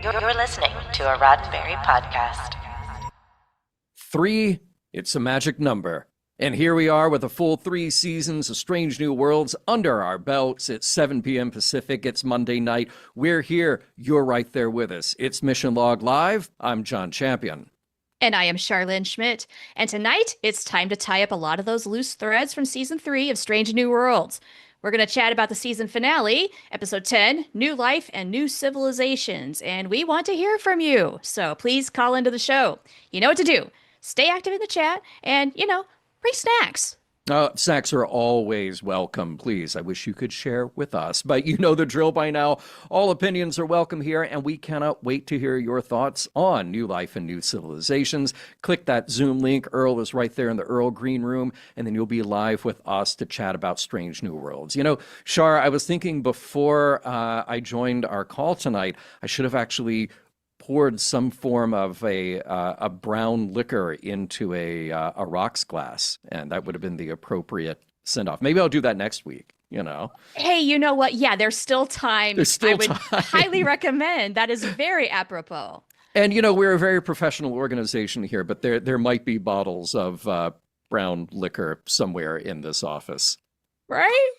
You're listening to a Roddenberry podcast. 3, it's a magic number. And here we are with a full 3 seasons of Strange New Worlds under our belts. It's 7 p.m. Pacific. It's Monday night. We're here. You're right there with us. It's Mission Log Live. I'm John Champion. And I am Charlene Schmidt. And tonight, it's time to tie up a lot of those loose threads from Season 3 of Strange New Worlds. We're going to chat about the season finale, Episode 10, New Life and New Civilizations. And we want to hear from you. So please call into the show. You know what to do. Stay active in the chat and, bring snacks. Snacks are always welcome, please. I wish you could share with us, but you know the drill by now. All opinions are welcome here, and we cannot wait to hear your thoughts on New Life and New Civilizations. Click that Zoom link. Earl is right there in the Earl Green Room, and then you'll be live with us to chat about Strange New Worlds. Char, I was thinking before I joined our call tonight, I should have actually poured some form of a brown liquor into a rocks glass, and that would have been the appropriate send-off. Maybe I'll do that next week, Hey, you know what? Yeah, there's still time. I would highly recommend. That is very apropos. And, we're a very professional organization here, but there might be bottles of brown liquor somewhere in this office. Right?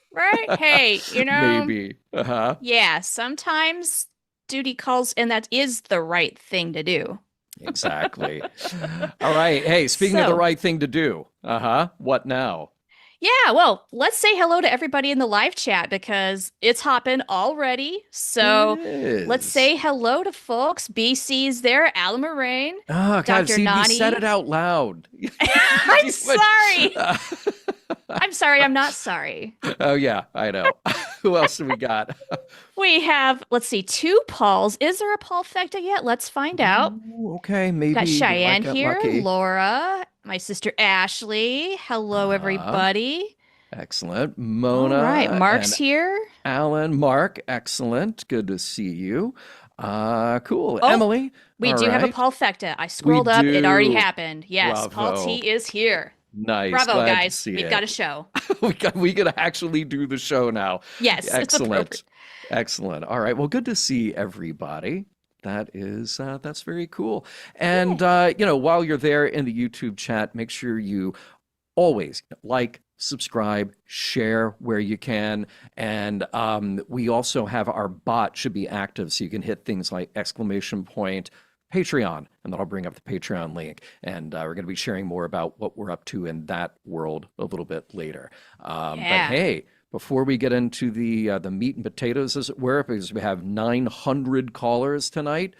Hey, Maybe. Uh-huh. Yeah, sometimes duty calls, and that is the right thing to do. Exactly. All right. Hey, speaking of the right thing to do, what now? Yeah, well, let's say hello to everybody in the live chat because it's hopping already. So let's say hello to folks. BC's there, Alan Moraine, Oh, God, Dr. see, Nani. we said it out loud. I'm sorry. I'm sorry. I'm not sorry. Oh, yeah, I know. Who else do we got? We have, let's see, 2 Pauls. Is there a Paul Fecta yet? Let's find out. Ooh, okay, maybe. Got Cheyenne here, lucky. Laura, my sister Ashley. Hello, everybody. Excellent. Mona. All right, Mark's and here. Alan, Mark, excellent. Good to see you. Cool. Oh, Emily. We all do have a right. Paul Fecta. I scrolled up. It already do. happened. Yes, Paul Bravo. T is here. Nice. Bravo, Glad to guys. see We've it. got a show. we could actually do the show now. Yes, it's Excellent. appropriate. Excellent. All right. Well, good to see everybody. That's very cool. And while you're there in the YouTube chat, make sure you always like, subscribe, share where you can. And we also have our bot should be active, so you can hit things like ! Patreon, and then I'll bring up the Patreon link. And we're going to be sharing more about what we're up to in that world a little bit later. But hey, before we get into the meat and potatoes, as it were, because we have 900 callers tonight.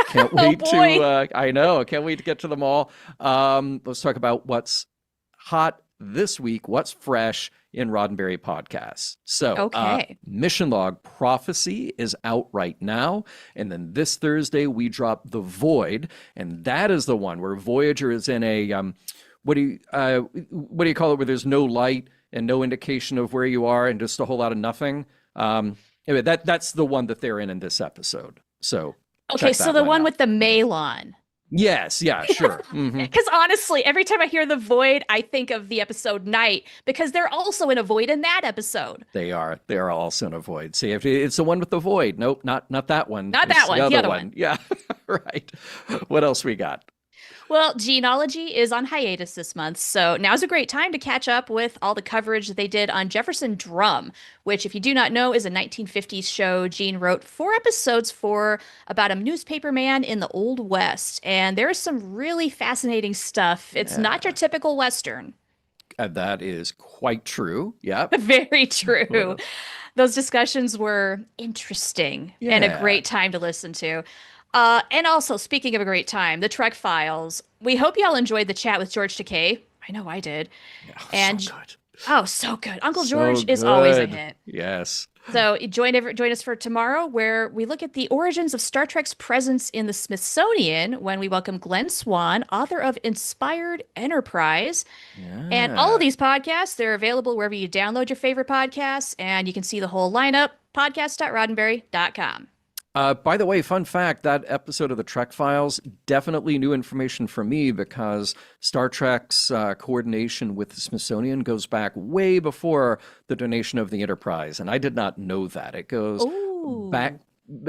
Can't wait to, I know, can't wait to get to them all. Let's talk about what's hot this week, what's fresh in Roddenberry podcasts. So, Mission Log Prophecy is out right now. And then this Thursday, we drop The Void. And that is the one where Voyager is in a, what do you call it, where there's no light and no indication of where you are and just a whole lot of nothing. Anyway, that's the one that they're in this episode. So, okay, so the one out. with the Malon. Yes, yeah, sure. Because honestly, every time I hear The Void, I think of the episode Night, because they're also in a void in that episode. They are also in a void. See, if it's the one with the void. Nope, not that one. Not that one, the other one. Yeah, right. What else we got? Well, Genealogy is on hiatus this month, so now's a great time to catch up with all the coverage that they did on Jefferson Drum, which, if you do not know, is a 1950s show. Gene wrote 4 episodes for about a newspaper man in the Old West, and there's some really fascinating stuff. It's not your typical Western. That is quite true. Yeah. Very true. Those discussions were interesting and a great time to listen to. And also, speaking of a great time, the Trek Files. We hope y'all enjoyed the chat with George Takei. I know I did. Yeah, and so good. Oh, so good. Uncle So George is always a good. hit. Yes. So join us for tomorrow, where we look at the origins of Star Trek's presence in the Smithsonian when we welcome Glenn Swan, author of Inspired Enterprise. Yeah. And all of these podcasts, they're available wherever you download your favorite podcasts, and you can see the whole lineup, podcast.roddenberry.com. By the way, fun fact, that episode of the Trek Files, definitely new information for me because Star Trek's coordination with the Smithsonian goes back way before the donation of the Enterprise. And I did not know that. It goes back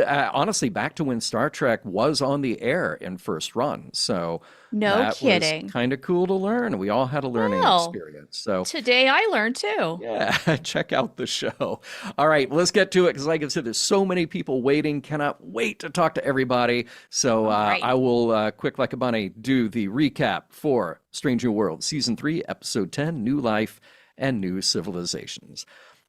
honestly, back to when Star Trek was on the air in first run. So No that was kidding. kind of cool to learn. We all had a learning Well, experience. So today I learned too. yeah, check out the show. All right, let's get to it because, like I said, there's so many people waiting. Cannot wait to talk to everybody. So All right. I will, quick like a bunny, do the recap for Strange New Worlds, Season 3, Episode 10, New Life and New Civilizations.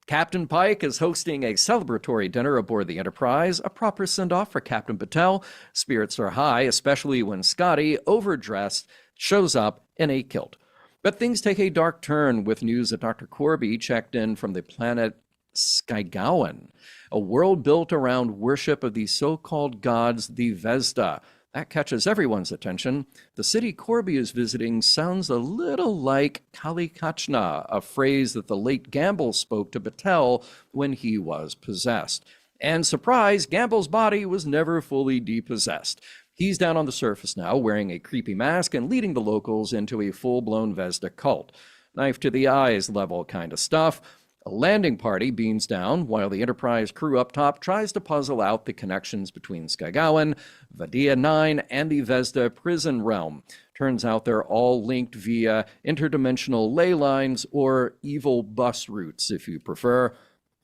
Captain Pike is hosting a celebratory dinner aboard the Enterprise, a proper send-off for Captain Patel. Spirits are high, especially when Scotty, overdressed, shows up in a kilt. But things take a dark turn with news that Dr. Corby checked in from the planet Skygowan, a world built around worship of the so-called gods, the Vesda. That catches everyone's attention. The city Corby is visiting sounds a little like Kalikachna, a phrase that the late Gamble spoke to Batel when he was possessed. And surprise, Gamble's body was never fully depossessed. He's down on the surface now, wearing a creepy mask and leading the locals into a full-blown Vesda cult. Knife to the eyes level kind of stuff. A landing party beams down while the Enterprise crew up top tries to puzzle out the connections between Skygowan, Vadia 9, and the Vesda prison realm. Turns out they're all linked via interdimensional ley lines or evil bus routes, if you prefer.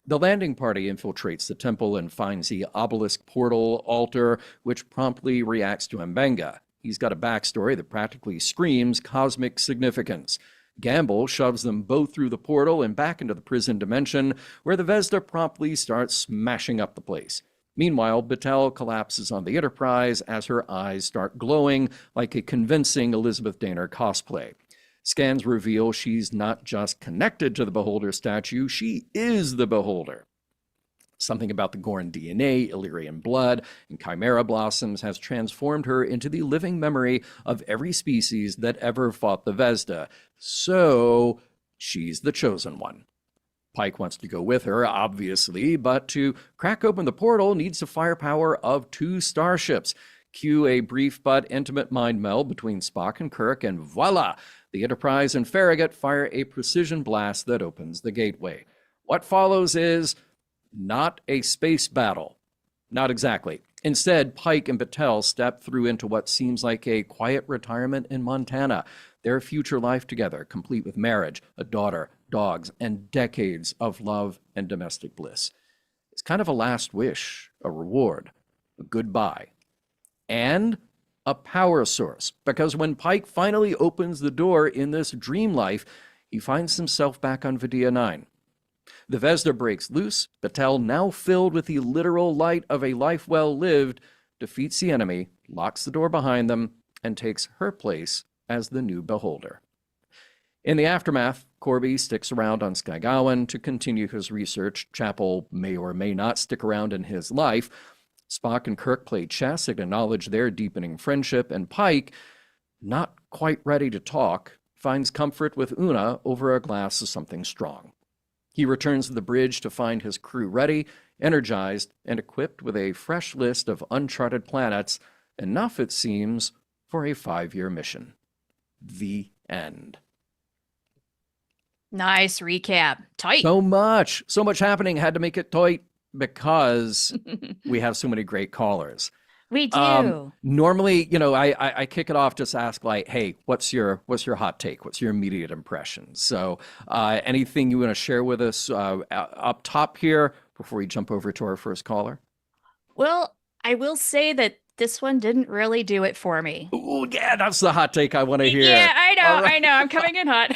The landing party infiltrates the temple and finds the obelisk portal altar, which promptly reacts to Mbenga. He's got a backstory that practically screams cosmic significance. Gamble shoves them both through the portal and back into the prison dimension, where the Vesda promptly starts smashing up the place. Meanwhile, Batel collapses on the Enterprise as her eyes start glowing like a convincing Elizabeth Daner cosplay. Scans reveal she's not just connected to the Beholder statue, she is the Beholder. Something about the Gorn DNA, Illyrian blood, and Chimera blossoms has transformed her into the living memory of every species that ever fought the Vesda. So, she's the chosen one. Pike wants to go with her, obviously, but to crack open the portal needs the firepower of 2 starships. Cue a brief but intimate mind meld between Spock and Kirk, and voila! The Enterprise and Farragut fire a precision blast that opens the gateway. What follows is not a space battle. Not exactly. Instead, Pike and Batel step through into what seems like a quiet retirement in Montana. Their future life together, complete with marriage, a daughter, dogs, and decades of love and domestic bliss. It's kind of a last wish, a reward, a goodbye, and a power source. Because when Pike finally opens the door in this dream life, he finds himself back on Vadia 9. The Vesda breaks loose. Batel, now filled with the literal light of a life well lived, defeats the enemy, locks the door behind them, and takes her place as the new Beholder. In the aftermath, Corby sticks around on Skygowan to continue his research. Chapel may or may not stick around in his life. Spock and Kirk play chess and acknowledge their deepening friendship, and Pike, not quite ready to talk, finds comfort with Una over a glass of something strong. He returns to the bridge to find his crew ready, energized, and equipped with a fresh list of uncharted planets, enough, it seems, for a 5-year mission. The end. Nice recap. Tight. So much happening. Had to make it tight because we have so many great callers. We do. Normally, I kick it off, just ask like, hey, what's your hot take? What's your immediate impression? So anything you want to share with us up top here before we jump over to our first caller? Well, I will say that this one didn't really do it for me. Oh, yeah, that's the hot take I want to hear. Yeah, I know, Right. I know. I'm coming in hot.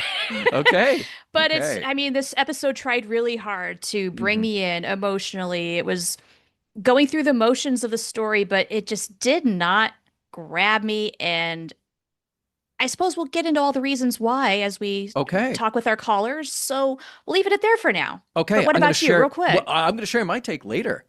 Okay. But okay. this episode tried really hard to bring me in emotionally. It was going through the motions of the story, but it just did not grab me. And I suppose we'll get into all the reasons why as we talk with our callers. So we'll leave it at there for now. Okay. But what about you, real quick? Well, I'm going to share my take later.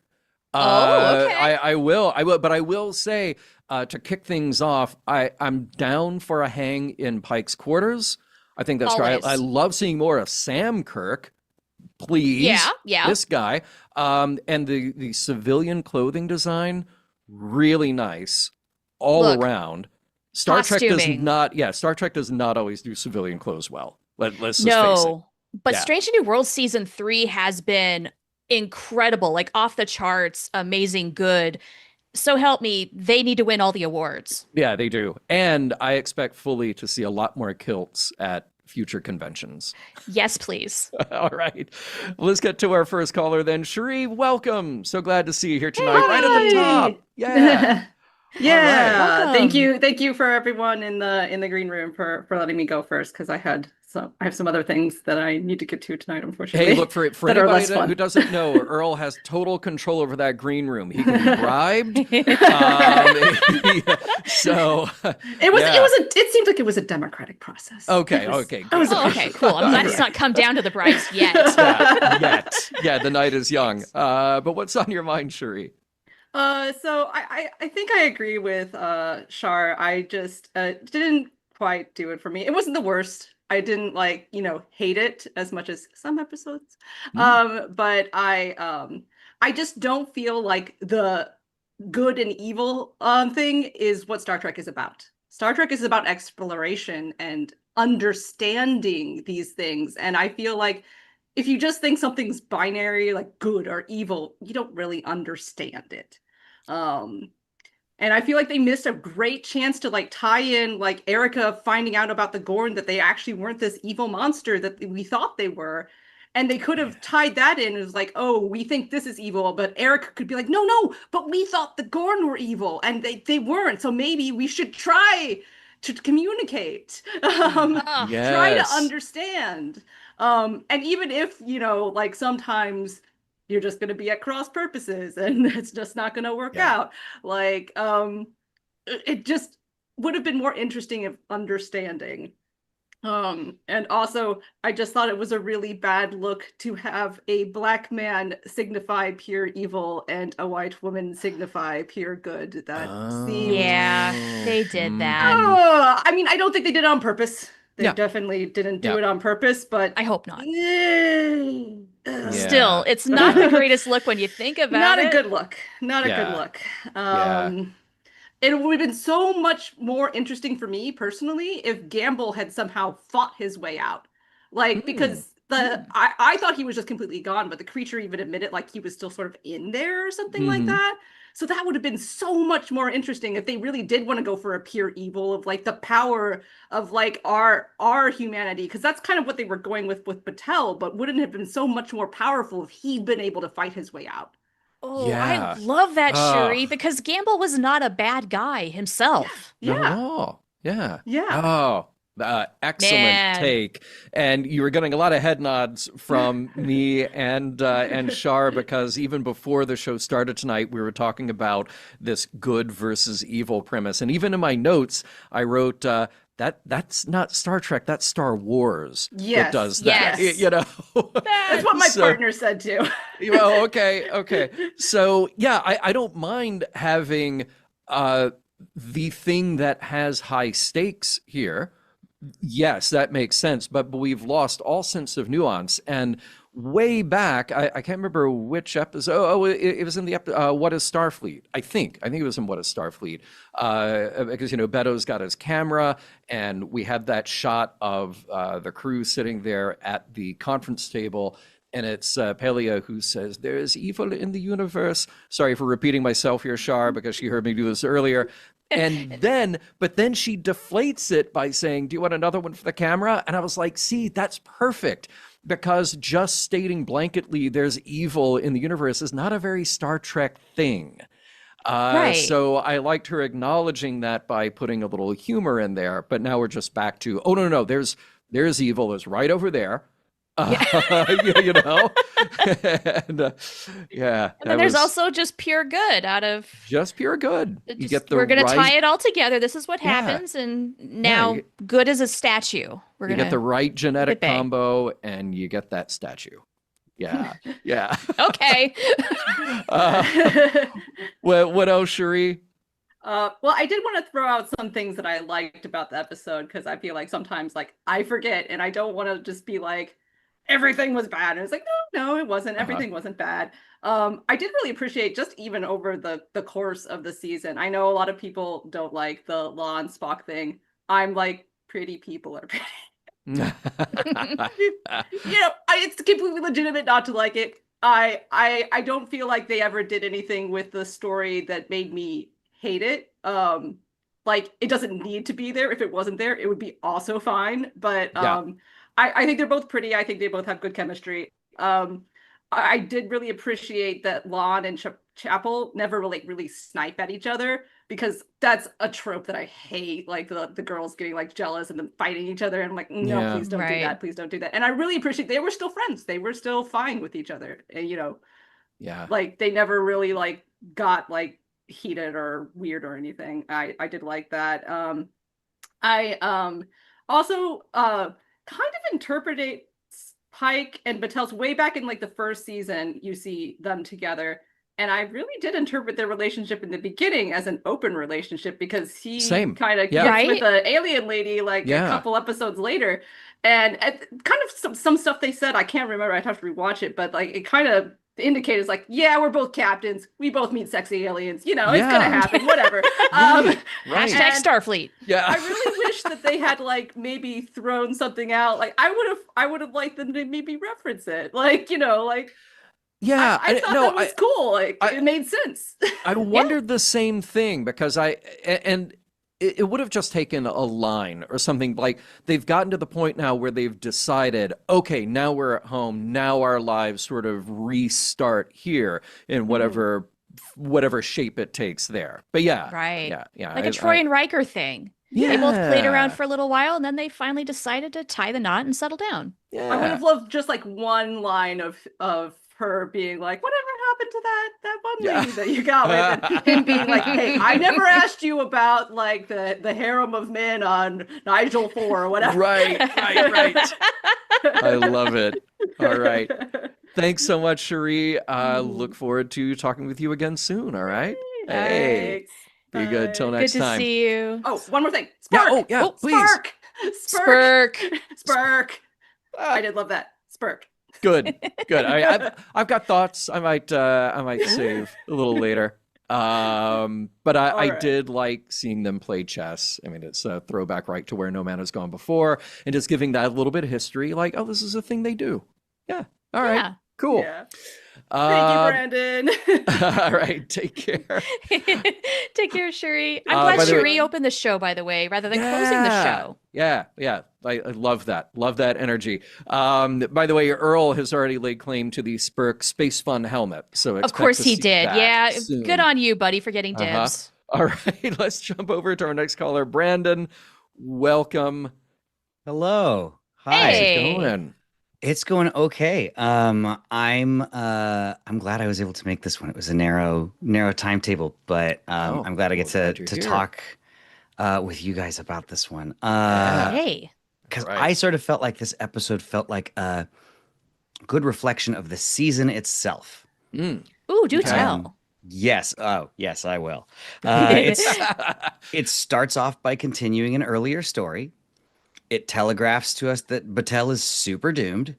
Okay. I will, but I will say to kick things off, I'm down for a hang in Pike's quarters. I think that's right. I love seeing more of Sam Kirk. Please. Yeah. This guy. And the civilian clothing design, really nice all around. Star Trek does not always do civilian clothes well. Let's just face it. But Strange New Worlds Season 3 has been incredible, like off the charts, amazing, good. So help me, they need to win all the awards. Yeah, they do. And I expect fully to see a lot more kilts at future conventions. Yes, please. All right. Let's get to our first caller then. Cherie, welcome. So glad to see you here tonight, Hey! right at the top. Yeah. Yeah. Welcome. Thank you for everyone in the green room for letting me go first, because I have some other things that I need to get to tonight, unfortunately. Hey, look, for that are anybody less fun. who doesn't know, Earl has total control over that green room. He can be bribed. So it seemed like it was a democratic process. Okay, Good. Okay, cool. I'm glad it's not come down to the bribes yet. Yeah, the night is young. But what's on your mind, Cherie? So I think I agree with Shar. I just didn't quite do it for me. It wasn't the worst. I didn't hate it as much as some episodes. But I just don't feel like the good and evil thing is what Star Trek is about. Star Trek is about exploration and understanding these things. And I feel like if you just think something's binary, like good or evil, you don't really understand it. And I feel like they missed a great chance to tie in Erica finding out about the Gorn, that they actually weren't this evil monster that we thought they were. And they could have tied that in as oh, we think this is evil, but Erica could be like, no, but we thought the Gorn were evil and they weren't. So maybe we should try to communicate, try to understand. And even if, sometimes you're just going to be at cross purposes and it's just not going to work out. It just would have been more interesting if understanding. And also, I just thought it was a really bad look to have a black man signify pure evil and a white woman signify pure good. That seemed... Yeah, they did that. I mean, I don't think they did it on purpose. They definitely didn't do it on purpose, but... I hope not. Yeah. Still, it's not the greatest look when you think about not it. Not a good look. Not a good look. It would have been so much more interesting for me personally if Gamble had somehow fought his way out. Because I thought he was just completely gone, but the creature even admitted he was still sort of in there or something like that. So that would have been so much more interesting if they really did want to go for a pure evil of the power of our humanity, because that's kind of what they were going with Batel, but wouldn't it have been so much more powerful if he'd been able to fight his way out. Oh, I love that, Cherie, because Gamble was not a bad guy himself. No. Yeah. Oh, excellent take. And you were getting a lot of head nods from me and Shar, because even before the show started tonight, we were talking about this good versus evil premise. And even in my notes, I wrote that's not Star Trek, that's Star Wars that does that. Yes. That's what my partner said too. Well, okay. So I don't mind having the thing that has high stakes here. Yes, that makes sense, but we've lost all sense of nuance. And way back, I can't remember which episode. It was in the episode, What is Starfleet? I think it was in What is Starfleet, because Beto's got his camera, and we had that shot of the crew sitting there at the conference table. And it's Pelia who says, "There is evil in the universe." Sorry for repeating myself here, Shar, because she heard me do this earlier. But then she deflates it by saying, "Do you want another one for the camera?" And I was like, see, that's perfect, because just stating blanketly there's evil in the universe is not a very Star Trek thing. So I liked her acknowledging that by putting a little humor in there. But now we're just back to, oh, no, there's evil is right over there. And then there's also just pure good out of just pure good. You get we're gonna tie it all together. This is what happens, and now good as a statue. You get the right genetic combo, and you get that statue. Yeah. Okay. What else, Cherie? Well, I did want to throw out some things that I liked about the episode, because I feel like sometimes I forget, and I don't want to just be everything was bad. And it's no, it wasn't. Everything wasn't bad. I did really appreciate, just even over the course of the season, I know a lot of people don't like the Law and Spock thing. I'm pretty people are pretty. It's completely legitimate not to like it. I don't feel like they ever did anything with the story that made me hate it. Like it doesn't need to be there. If it wasn't there, it would be also fine. But Yeah. I think they're both pretty. I think they both have good chemistry. I did really appreciate that Lon and Chapel never really snipe at each other, because that's a trope that I hate. Like the girls getting like jealous and then fighting each other. And I'm like, no, Yeah. please don't do that. Please don't do that. And I really appreciate they were still friends. They were still fine with each other. And, you know, Yeah. like they never really like got like heated or weird or anything. I did like that. I also kind of interpreted Pike and Batel's way back in like the first season. You see them together, and I really did interpret their relationship in the beginning as an open relationship, because he kind of gets with the alien lady like a couple episodes later, and kind of some stuff they said, I can't remember, I'd have to rewatch it, but like it kind of indicates like, yeah, we're both captains, we both meet sexy aliens, you know, it's gonna happen, whatever. Hashtag Starfleet. Yeah. I really wish that they had like maybe thrown something out. Like I would have liked them to maybe reference it. Like, you know, like I thought that was cool. Like it made sense. I wondered the same thing, because it would have just taken a line or something. Like they've gotten to the point now where they've decided, okay, now we're at home. Now our lives sort of restart here in whatever shape it takes there. But yeah. Like a Troy and Riker thing. Yeah. They both played around for a little while, and then they finally decided to tie the knot and settle down. Yeah. I would have loved just like one line of her being like, whatever happened to that one lady that you got with, and him being like, hey, I never asked you about like the harem of men on Nigel 4 or whatever. Right. I love it. All right. Thanks so much, Cherie. Look forward to talking with you again soon. All right. Hey. Be good. Till next time. Good to see you. Oh, one more thing. Spark. Please. Spurk. I did love that. Spurk. Good. I've got thoughts. I might save a little later. But I did like seeing them play chess. I mean, it's a throwback right to where No Man Has Gone Before, and just giving that a little bit of history. Like, oh, this is a thing they do. Yeah. All right. Yeah. Cool. Yeah. Thank you, Brandon. All right. Take care. Take care, Cherie. I'm glad Cherie opened the show, by the way, rather than closing the show. Yeah. I love that. Love that energy. By the way, Earl has already laid claim to the Spurk Space Fun helmet. So of course he did. Yeah. Soon. Good on you, buddy, for getting dibs. All right. Let's jump over to our next caller. Brandon, welcome. Hello. Hi. Hey. How's it going? It's going okay. I'm glad I was able to make this one. It was a narrow timetable, but I'm glad I get to talk with you guys about this one. Hey. Because I sort of felt like this episode felt like a good reflection of the season itself. Ooh, do tell. Yes. Oh, yes, I will. It starts off by continuing an earlier story. It telegraphs to us that Batel is super doomed.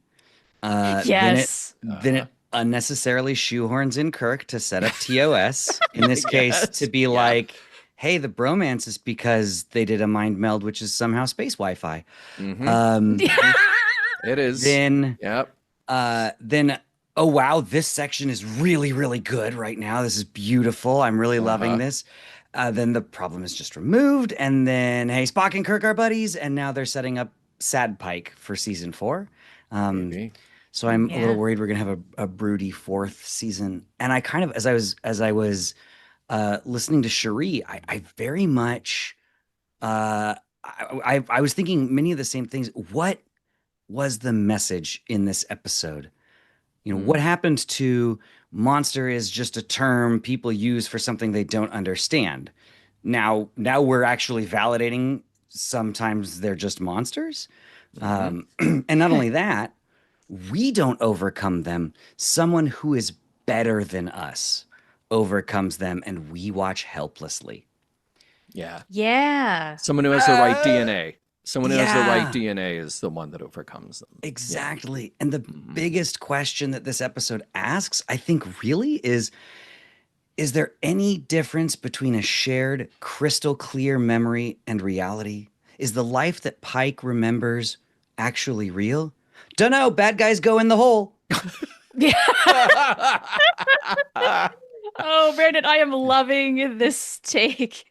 Yes. Then it unnecessarily shoehorns in Kirk to set up TOS. In this case, to be like, hey, the bromance is because they did a mind meld, which is somehow space Wi-Fi. It is. Then, oh wow, this section is really, really good right now. This is beautiful. I'm really loving this. Then the problem is just removed, and then hey, Spock and Kirk are buddies, and now they're setting up Sad Pike for season 4. So I'm a little worried we're gonna have a broody 4th season. And I kind of, as I was listening to Cherie, I very much I was thinking many of the same things. What was the message in this episode? You know, what happened to monster is just a term people use for something they don't understand. Now we're actually validating sometimes they're just monsters. And not only that, we don't overcome them. Someone who is better than us overcomes them, and we watch helplessly. Yeah. Someone who has the right DNA. Someone who has the right DNA is the one that overcomes them. Exactly. And the biggest question that this episode asks, I think, really is there any difference between a shared crystal clear memory and reality? Is the life that Pike remembers actually real? Dunno, bad guys go in the hole. Oh, Brandon, I am loving this take.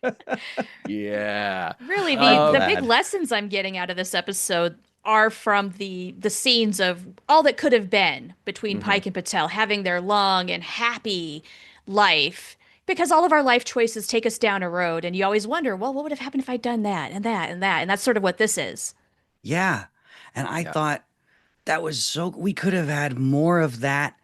Yeah. Really, I'm the big glad. lessons I'm getting out of this episode are from the scenes of all that could have been between Mhm. Pike and Patel having their long and happy life. Because all of our life choices take us down a road, and you always wonder, well, what would have happened if I'd done that and that and that? And that's sort of what this is. Yeah. And I Yeah. thought that was so, we could have had more of that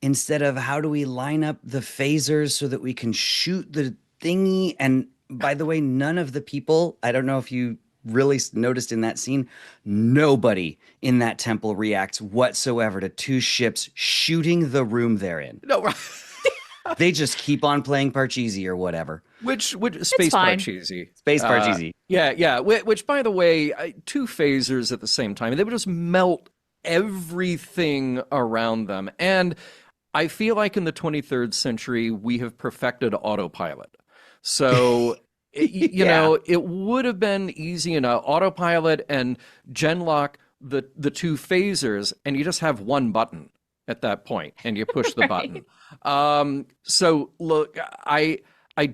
instead of how do we line up the phasers so that we can shoot the thingy. And by the way, none of the people, I don't know if you really noticed in that scene, nobody in that temple reacts whatsoever to two ships shooting the room they're in. No, right. They just keep on playing Parcheesi or whatever. Which Space fine. Parcheesi. Space Parcheesi. Yeah. Which, by the way, two phasers at the same time, they would just melt everything around them. And I feel like in the 23rd century, we have perfected autopilot. So, you know, it would have been easy in autopilot and genlock the two phasers, and you just have one button at that point, and you push the button. So, look, I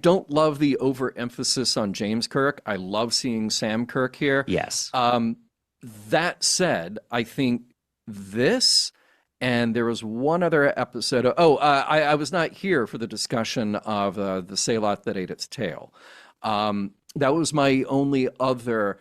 don't love the overemphasis on James Kirk. I love seeing Sam Kirk here. Yes. That said, I think this, and there was one other episode. I was not here for the discussion of the Salot that ate its tail. That was my only other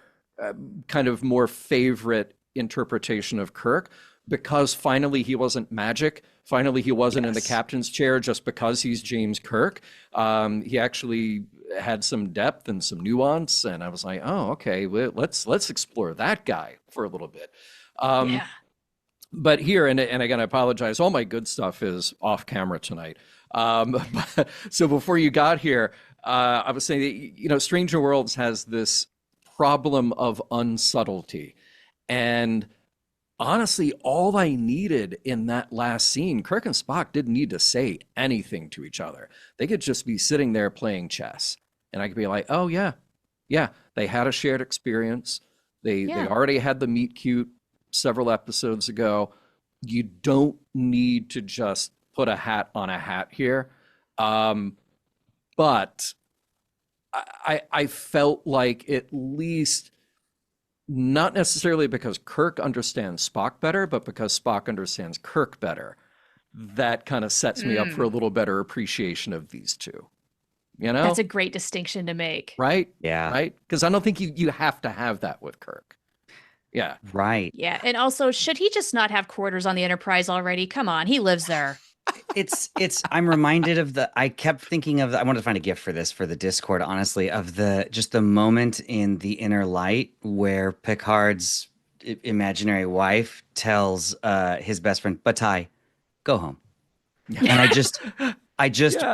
kind of more favorite interpretation of Kirk, because finally he wasn't magic. Finally, he wasn't in the captain's chair just because he's James Kirk. He actually had some depth and some nuance, and I was like, oh, okay, well, let's explore that guy for a little bit. Yeah. But here, and again, I apologize, all my good stuff is off camera tonight. So before you got here, I was saying that, you know, Stranger Worlds has this problem of unsubtlety. And honestly, all I needed in that last scene, Kirk and Spock didn't need to say anything to each other. They could just be sitting there playing chess. And I could be like, oh, yeah, they had a shared experience. They already had the meet cute several episodes ago. You don't need to just put a hat on a hat here. But I felt like, at least, not necessarily because Kirk understands Spock better, but because Spock understands Kirk better, that kind of sets me up for a little better appreciation of these two. You know? That's a great distinction to make. Right? Yeah. Right? Because I don't think you have to have that with Kirk. Yeah. Right. Yeah. And also, should he just not have quarters on the Enterprise already? Come on, he lives there. I'm reminded of I kept thinking of I wanted to find a gift for this for the Discord, honestly, of just the moment in The Inner Light where Picard's imaginary wife tells his best friend, Bataille, go home. And I just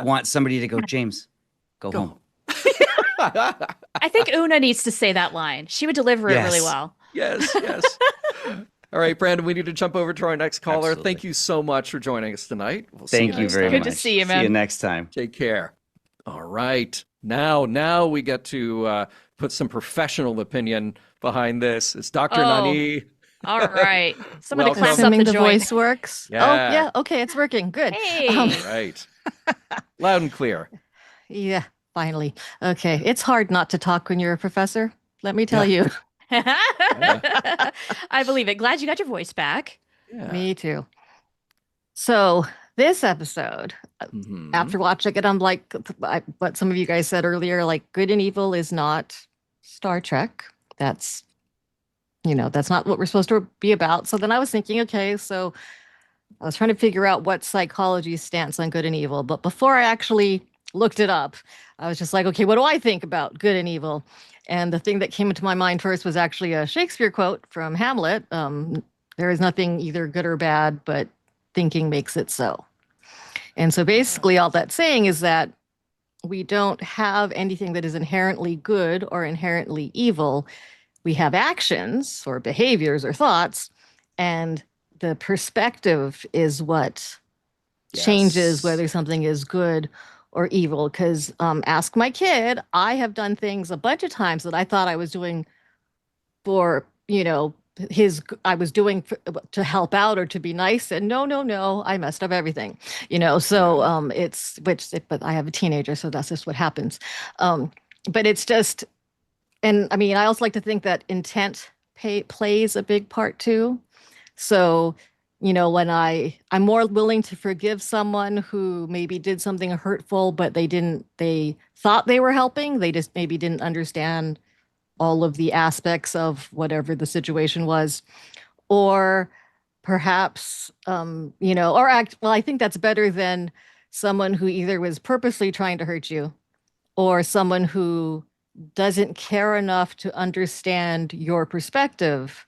want somebody to go, James, go home. I think Una needs to say that line. She would deliver it really well. Yes. All right, Brandon, we need to jump over to our next caller. Absolutely. Thank you so much for joining us tonight. We'll see Thank you next very time. much. Good to see you, man. See you next time. Take care. All right. Now we get to put some professional opinion behind this. It's Dr. Nani. All right. Somebody Welcome. class up Assuming the the joint. voice works. Yeah. Oh, yeah. Okay, it's working. Good. Hey. Right. Loud and clear. Yeah, finally. Okay. It's hard not to talk when you're a professor. Let me tell you. I believe it. Glad you got your voice back. Yeah. Me too. So this episode, Mhm. after watching it, I'm like, what some of you guys said earlier, like good and evil is not Star Trek. That's not what we're supposed to be about. So then I was thinking, okay, so I was trying to figure out what psychology's stance on good and evil. But before I actually looked it up, I was just like, okay, what do I think about good and evil? And the thing that came into my mind first was actually a Shakespeare quote from Hamlet. There is nothing either good or bad, but thinking makes it so. And so basically all that's saying is that we don't have anything that is inherently good or inherently evil. We have actions or behaviors or thoughts, and the perspective is what changes whether something is good or evil. Because ask my kid, I have done things a bunch of times that I thought I was doing for, I was doing to help out or to be nice, and no, I messed up everything, So but I have a teenager, so that's just what happens. But it's just, and I mean, I also like to think that intent plays a big part too. So, when I'm more willing to forgive someone who maybe did something hurtful, but they thought they were helping, they just maybe didn't understand all of the aspects of whatever the situation was, or perhaps, well, I think that's better than someone who either was purposely trying to hurt you or someone who doesn't care enough to understand your perspective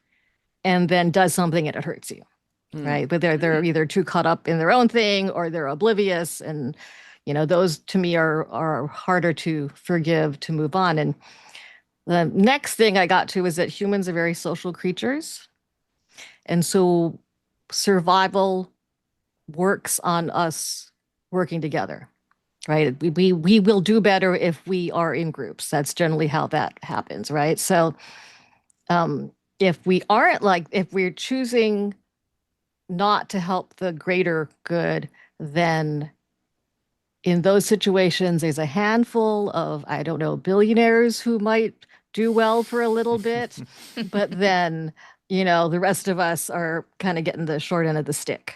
and then does something and it hurts you. Right. But they're either too caught up in their own thing or they're oblivious. And, those to me are harder to forgive, to move on. And the next thing I got to is that humans are very social creatures. And so survival works on us working together, right? We will do better if we are in groups. That's generally how that happens, right? So if we're choosing not to help the greater good, then in those situations, there's a handful of, I don't know, billionaires who might do well for a little bit, but then, the rest of us are kind of getting the short end of the stick.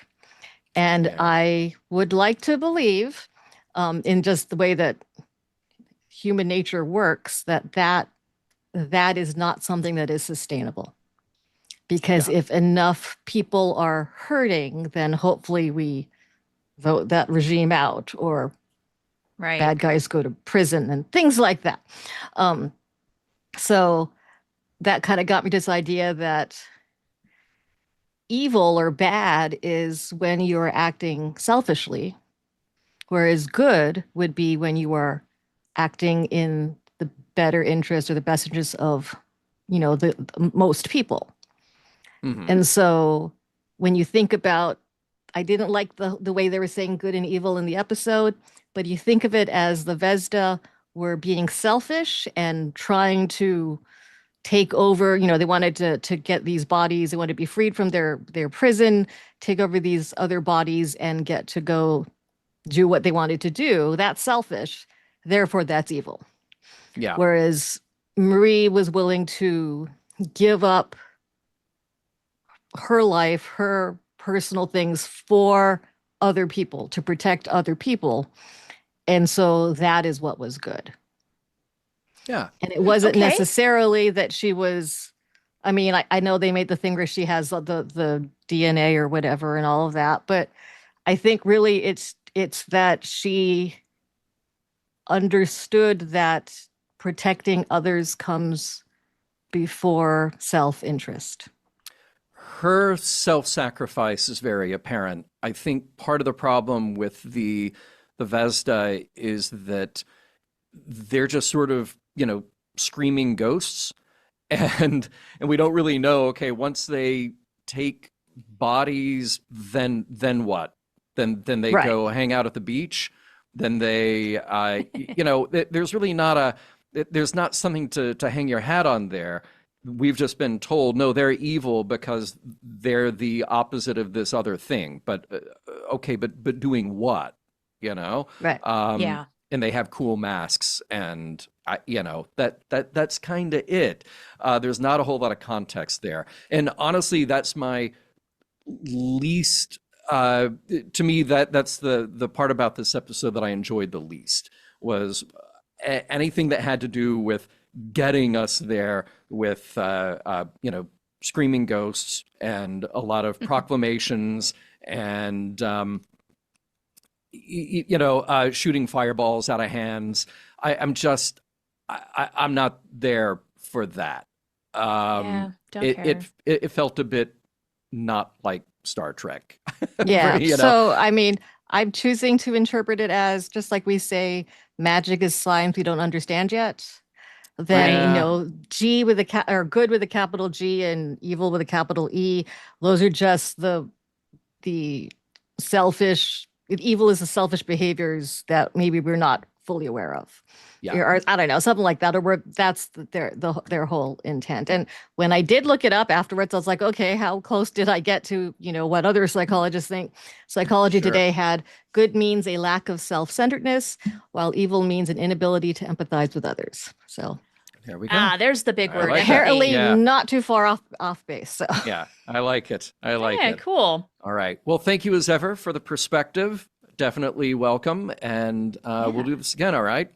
And Yeah. I would like to believe, in just the way that human nature works, that is not something that is sustainable. Because if enough people are hurting, then hopefully we vote that regime out, or bad guys go to prison and things like that. So that kind of got me to this idea that evil or bad is when you're acting selfishly, whereas good would be when you are acting in the better interest or the best interest of, the most people. Mm-hmm. And so when you think about, I didn't like the way they were saying good and evil in the episode, but you think of it as the Vesda were being selfish and trying to take over, they wanted to get these bodies, they wanted to be freed from their prison, take over these other bodies and get to go do what they wanted to do. That's selfish. Therefore, that's evil. Yeah. Whereas Marie was willing to give up her life, her personal things for other people, to protect other people. And so that is what was good. Yeah. And it wasn't necessarily that she was, I mean, I know they made the thing where she has the DNA or whatever and all of that, but I think really it's that she understood that protecting others comes before self-interest. Her self-sacrifice is very apparent. I think part of the problem with the Vesda is that they're just sort of, screaming ghosts, and we don't really know, okay, once they take bodies, then what? Then they go hang out at the beach. Then they, there's really there's not something to hang your hat on there. We've just been told, no, they're evil because they're the opposite of this other thing. But okay, but doing what? Right. Yeah. And they have cool masks, and that's kind of it. There's not a whole lot of context there, and honestly, that's my least. To me, that's the part about this episode that I enjoyed the least was anything that had to do with getting us there with screaming ghosts and a lot of proclamations and shooting fireballs out of hands. I'm not there for that. Don't care. It felt a bit not like Star Trek. Yeah. So, I mean, I'm choosing to interpret it as just like we say, magic is science we don't understand yet. Then, G with or good with a capital G and evil with a capital E. Those are just the selfish, evil is the selfish behaviors that maybe we're not fully aware of. Yeah. Or I don't know, something like that, or where that's their whole intent. And when I did look it up afterwards, I was like, okay, how close did I get to, what other psychologists think? Psychology Sure. today had good means a lack of self-centeredness, while evil means an inability to empathize with others. So there we go. There's the big I word. like that. apparently Yeah. not too far off base. So Yeah, I like it. I like Yeah, it. cool. All right. Well, thank you as ever for the perspective. Definitely welcome. And we'll do this again, all right?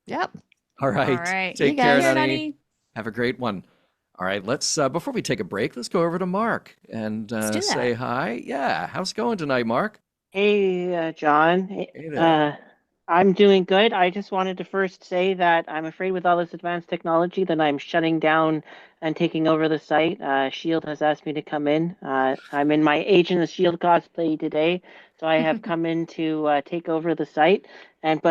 Yep. All right. All right. Take You care, guys. Nunny. Have a great one. All right, let's before we take a break, let's go over to Mark and Let's do say that. hi. Yeah, how's it going tonight, Mark? Hey, John. Hey there. I'm doing good. I just wanted to first say that I'm afraid with all this advanced technology that I'm shutting down and taking over the site. Shield has asked me to come in. I'm in my Agent of Shield cosplay today, so I have come in to take over the site. And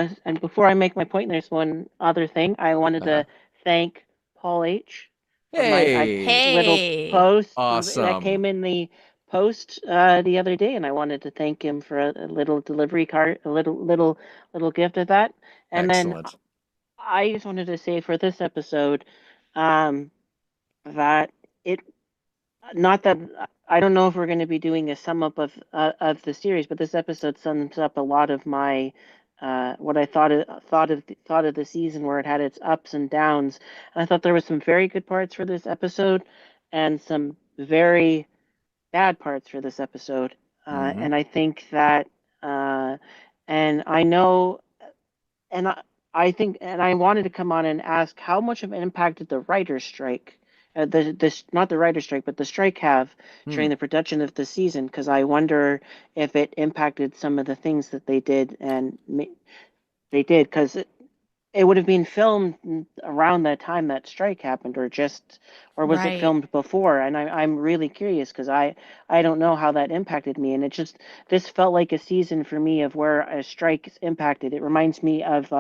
before I make my point, there's one other thing. I wanted to thank Paul H. for my Hey, little Hey. post that awesome. came in the post the other day, and I wanted to thank him for a little delivery card, a little gift of that. And Excellent. then I just wanted to say for this episode, that it not that I don't know if we're going to be doing a sum up of the series, but this episode sums up a lot of my what I thought of the season, where it had its ups and downs. And I thought there was some very good parts for this episode, and some very bad parts for this episode. And I think that, and I know, and I think, and I wanted to come on and ask how much of an impact did the writer's strike, not the writer's strike, but the strike have during the production of the season? Because I wonder if it impacted some of the things that they did, and they did, because it would have been filmed around that time that strike happened, or was it Right. filmed before? And I'm really curious, because I don't know how that impacted me. And this felt like a season for me of where a strike is impacted. It reminds me of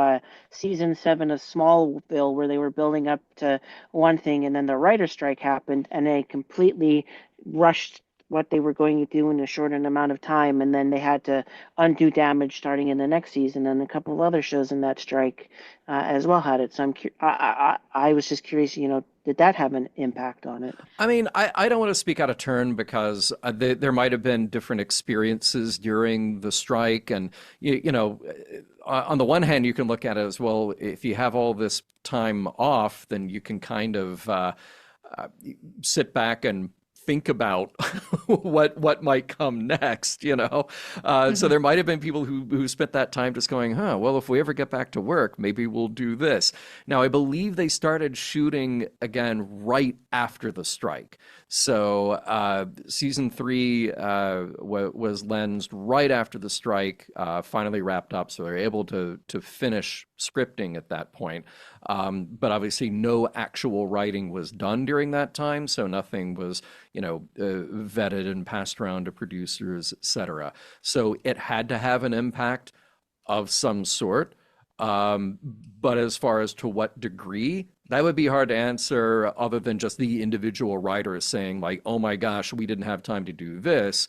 season 7 of Smallville, where they were building up to one thing, and then the writer's strike happened, and they completely rushed what they were going to do in a shortened amount of time, and then they had to undo damage starting in the next season. And a couple of other shows in that strike as well had it. So I was just curious, did that have an impact on it? I mean, I don't want to speak out of turn, because there might have been different experiences during the strike. And, on the one hand, you can look at it as, well, if you have all this time off, then you can kind of sit back and think about what might come next, So there might have been people who spent that time just going, well, if we ever get back to work, maybe we'll do this. Now, I believe they started shooting again right after the strike. So season 3 was lensed right after the strike, finally wrapped up. So they're able to finish scripting at that point. But obviously no actual writing was done during that time. So nothing was, vetted and passed around to producers, etc. So it had to have an impact of some sort. But as far as to what degree, that would be hard to answer, other than just the individual writers saying, like, oh my gosh, we didn't have time to do this.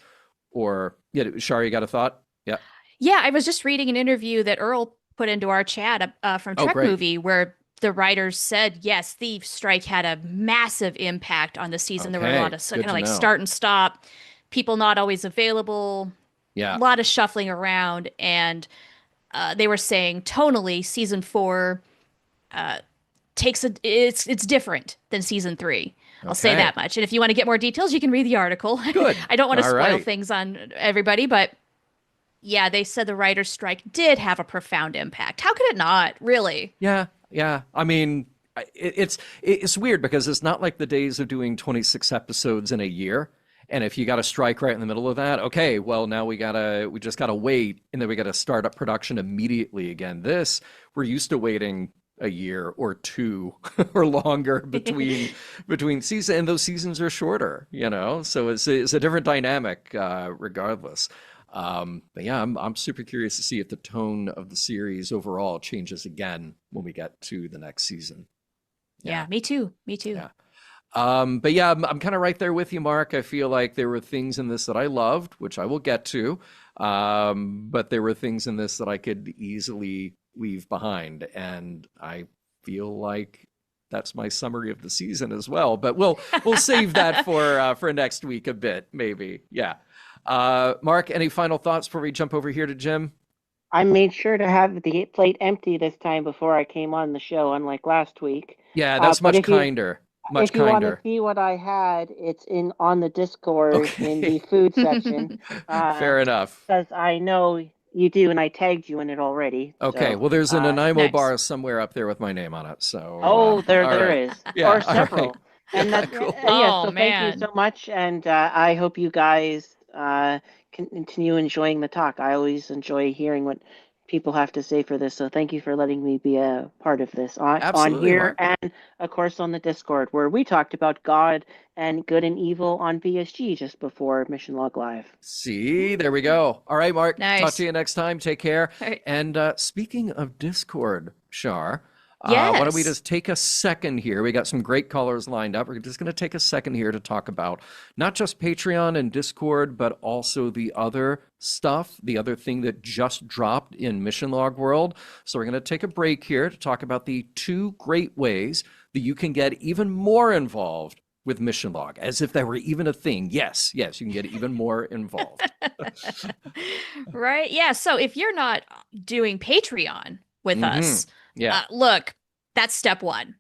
Or, Shari, you got a thought? Yeah. Yeah, I was just reading an interview that Earl put into our chat from Trek great. Movie, where the writers said, yes, the strike had a massive impact on the season. There were a Okay, lot of good kind of to like know. start and stop, people not always available, Yeah. a lot of shuffling around. And they were saying tonally, season 4 it's different than season 3. I'll say Okay. that much. And if you want to get more details, you can read the article. Good. I don't want to All spoil right. things on everybody, but yeah, they said the writer's strike did have a profound impact. How could it not? Really? Yeah. I mean, it's weird, because it's not like the days of doing 26 episodes in a year. And if you got a strike right in the middle of that, okay, well, now we just gotta wait, and then we gotta start up production immediately again. We're used to waiting a year or 2 or longer between seasons, and those seasons are shorter, So it's a different dynamic, regardless. But yeah, I'm super curious to see if the tone of the series overall changes again when we get to the next season. Yeah, me too. Yeah. But yeah, I'm kind of right there with you, Mark. I feel like there were things in this that I loved, which I will get to. But there were things in this that I could easily leave behind. And I feel like that's my summary of the season as well. But we'll save that for next week a bit, maybe. Yeah. Mark, any final thoughts before we jump over here to Jim? I made sure to have the plate empty this time before I came on the show, unlike last week. Yeah, that's much kinder. Much if you want to kinder. see what I had, it's on the Discord in the food section. Fair enough. Because I know you do, and I tagged you in it already. Okay, so, well, there's an Nanaimo nice. bar somewhere up there with my name on it. So there is, Yeah, or several. right. And that's Cool. yeah. So man. thank you so much, and I hope you guys continue enjoying the talk. I always enjoy hearing what people have to say for this. So thank you for letting me be a part of this on here, Mark. and of course on the Discord, where we talked about God and good and evil on VSG just before Mission Log Live. See, there we go. All right, Mark. Nice. Talk to you next time. Take care. Right. And speaking of Discord, Shar, why don't we Yes. just take a second here? We got some great callers lined up. We're just going to take a second here to talk about not just Patreon and Discord, but also the other stuff, the other thing that just dropped in Mission Log World. So we're going to take a break here to talk about the 2 great ways that you can get even more involved with Mission Log, as if that were even a thing. Yes, you can get even more involved. Right? Yeah. So if you're not doing Patreon with us, Yeah. look, that's step 1.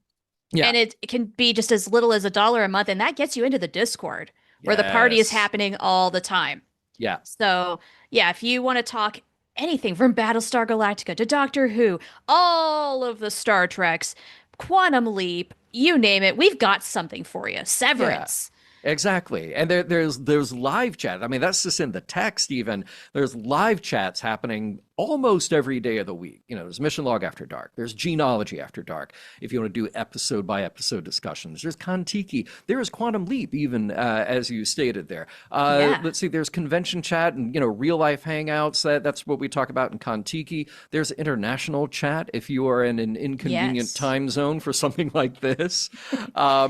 Yeah. And it can be just as little as $1 a month. And that gets you into the Discord where the party is Yes. happening all the time. Yeah. So, yeah, if you want to talk anything from Battlestar Galactica to Doctor Who, all of the Star Treks, Quantum Leap, you name it, we've got something for you. Severance. Exactly. And there's live chat. I mean, that's just in the text even. There's live chats happening almost every day of the week. You know, there's Mission Log After Dark. There's Genealogy After Dark. If you want to do episode by episode discussions, there's Kon-Tiki. There is Quantum Leap, even as you stated there. Yeah. Let's see, there's convention chat and, real life hangouts. That's what we talk about in Kon-Tiki. There's international chat if you are in an inconvenient Yes. time zone for something like this.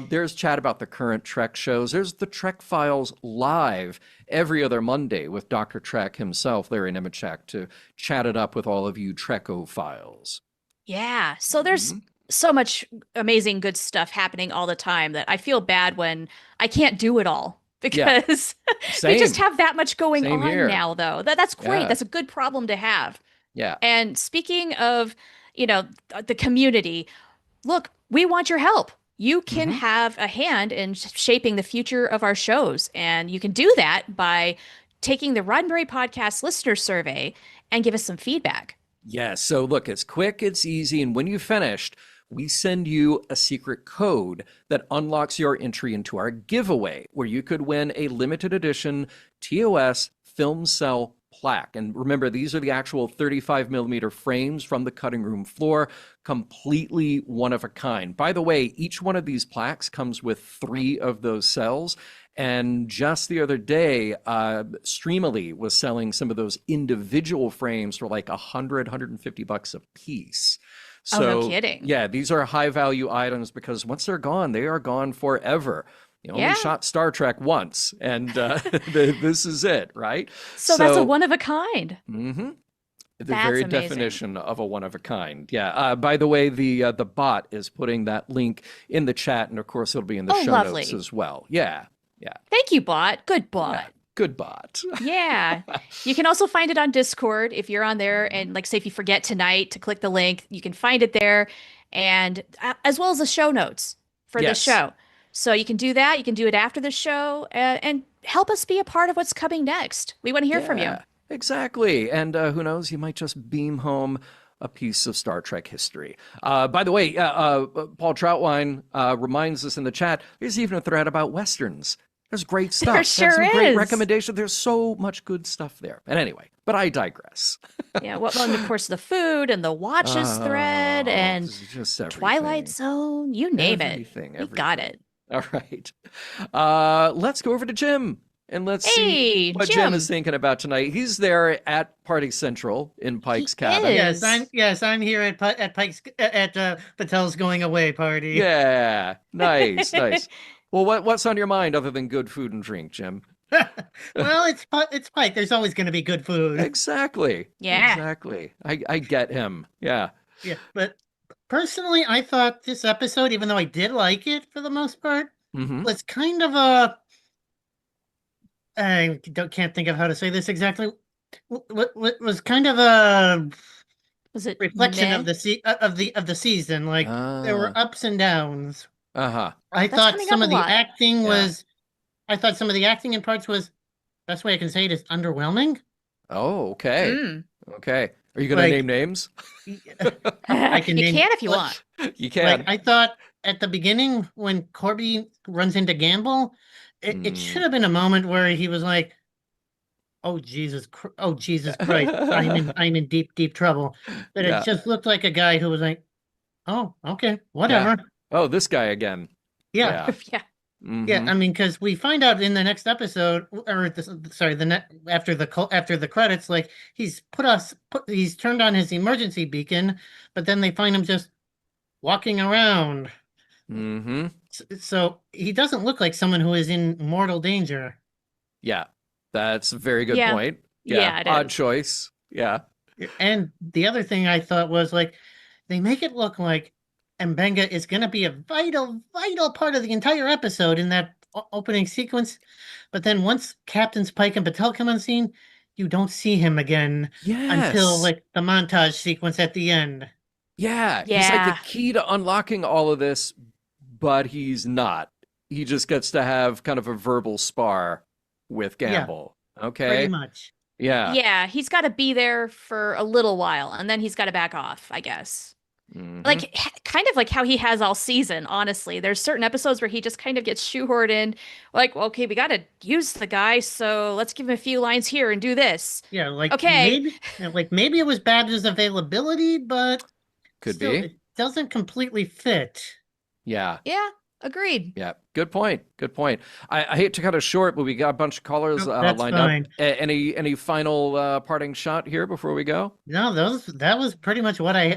There's chat about the current Trek shows. There's the Trek Files live every other Monday with Dr. Trek himself, Larry Nemechek, to chat it up with all of you Trekophiles. Yeah. So there's so much amazing good stuff happening all the time that I feel bad when I can't do it all because we just have that much going Same on here. now, though. That's great. Yeah. That's a good problem to have. Yeah. And speaking of, the community, look, we want your help. You can have a hand in shaping the future of our shows. And you can do that by taking the Roddenberry Podcast listener survey and give us some feedback. Yeah, so look, it's quick, it's easy, and when you've finished, we send you a secret code that unlocks your entry into our giveaway, where you could win a limited edition TOS film cell plaque. And remember, these are the actual 35 millimeter frames from the cutting room floor, completely one of a kind. By the way, each one of these plaques comes with 3 of those cells. And just the other day, Streamily was selling some of those individual frames for like $150 a piece. So, Oh, no kidding. Yeah, these are high value items because once they're gone, they are gone forever. You only shot Star Trek once, and this is it, right? So that's a one of a kind. The That's very amazing. definition of a one of a kind. Yeah. By the way, the bot is putting that link in the chat, and of course, it'll be in the show lovely. notes as well. Yeah. Thank you, bot. Good bot. Yeah. Good bot. Yeah. You can also find it on Discord if you're on there. And like, say, if you forget tonight to click the link, you can find it there, and as well as the show notes for the show. So you can do that. You can do it after the show and help us be a part of what's coming next. We want to hear from you. Exactly. And who knows, you might just beam home a piece of Star Trek history. By the way, Paul Troutwine reminds us in the chat, there's even a thread about Westerns. There's great stuff. There sure There's some great is. recommendations. There's so much good stuff there. And anyway, but I digress. Yeah. Well, and of course, the food and the watches thread and just everything. Twilight Zone, you name Everything, it. We got it. All right. Let's go over to Jim and let's see what Jim is thinking about tonight. He's there at Party Central in Pike's Cabin. is. I'm here at Pike's at Patel's going away party. Yeah. Nice. Well, what's on your mind other than good food and drink, Jim? Well, it's Pike. There's always going to be good food. Exactly. Yeah. Exactly. I get him. Yeah. Yeah, but personally, I thought this episode, even though I did like it for the most part, Mm-hmm. was kind of can't think of how to say this exactly. What was kind of a Was it reflection meh? of the season. Like there were ups and downs. Uh-huh. I That's thought coming some up of a the lot. acting Yeah. was. I thought some of the acting in parts was. Best way I can say it is underwhelming. Oh, okay. Mm. Okay. Are you going to Like- name names? I can You name. can if you want. You can. Like I thought at the beginning when Corby runs into Gamble, it should have been a moment where he was like, "Oh Jesus, oh Jesus Christ, I'm in deep trouble." But Yeah. it just looked like a guy who was like, "Oh, okay, whatever." Oh, this guy again. Yeah, Yeah. yeah. Mhm. I mean, because we find out in the next episode, or after the credits, like he's he's turned on his emergency beacon, but then they find him just walking around. Mm-hmm. So he doesn't look like someone who is in mortal danger. Yeah. That's a very good Yeah. point. Yeah, it Odd is. choice. Yeah. And the other thing I thought was like, they make it look like Mbenga is going to be a vital part of the entire episode in that opening sequence. But then once Captains Pike and Patel come on scene, you don't see him again until Yes. like the montage sequence at the end. Yeah. He's like the Yeah. key to unlocking all of this, but he's not. He just gets to have kind of a verbal spar with Yeah. Gamble. Okay. Pretty much. Yeah. Yeah, he's got to be there for a little while and then he's got to back off, I guess. Mhm. Like kind of like how he has all season, honestly. There's certain episodes where he just kind of gets shoehorned in, like, well, okay, we got to use the guy, so let's give him a few lines here and do this. Yeah, like Okay. maybe it was Babs's availability, but Could still, be. it doesn't completely fit. Yeah. Yeah, agreed. Yeah, good point. Good point. I hate to cut it short, but we got a bunch of callers Nope, that's lined fine. up. Any final parting shot here before we go? No, that was pretty much what I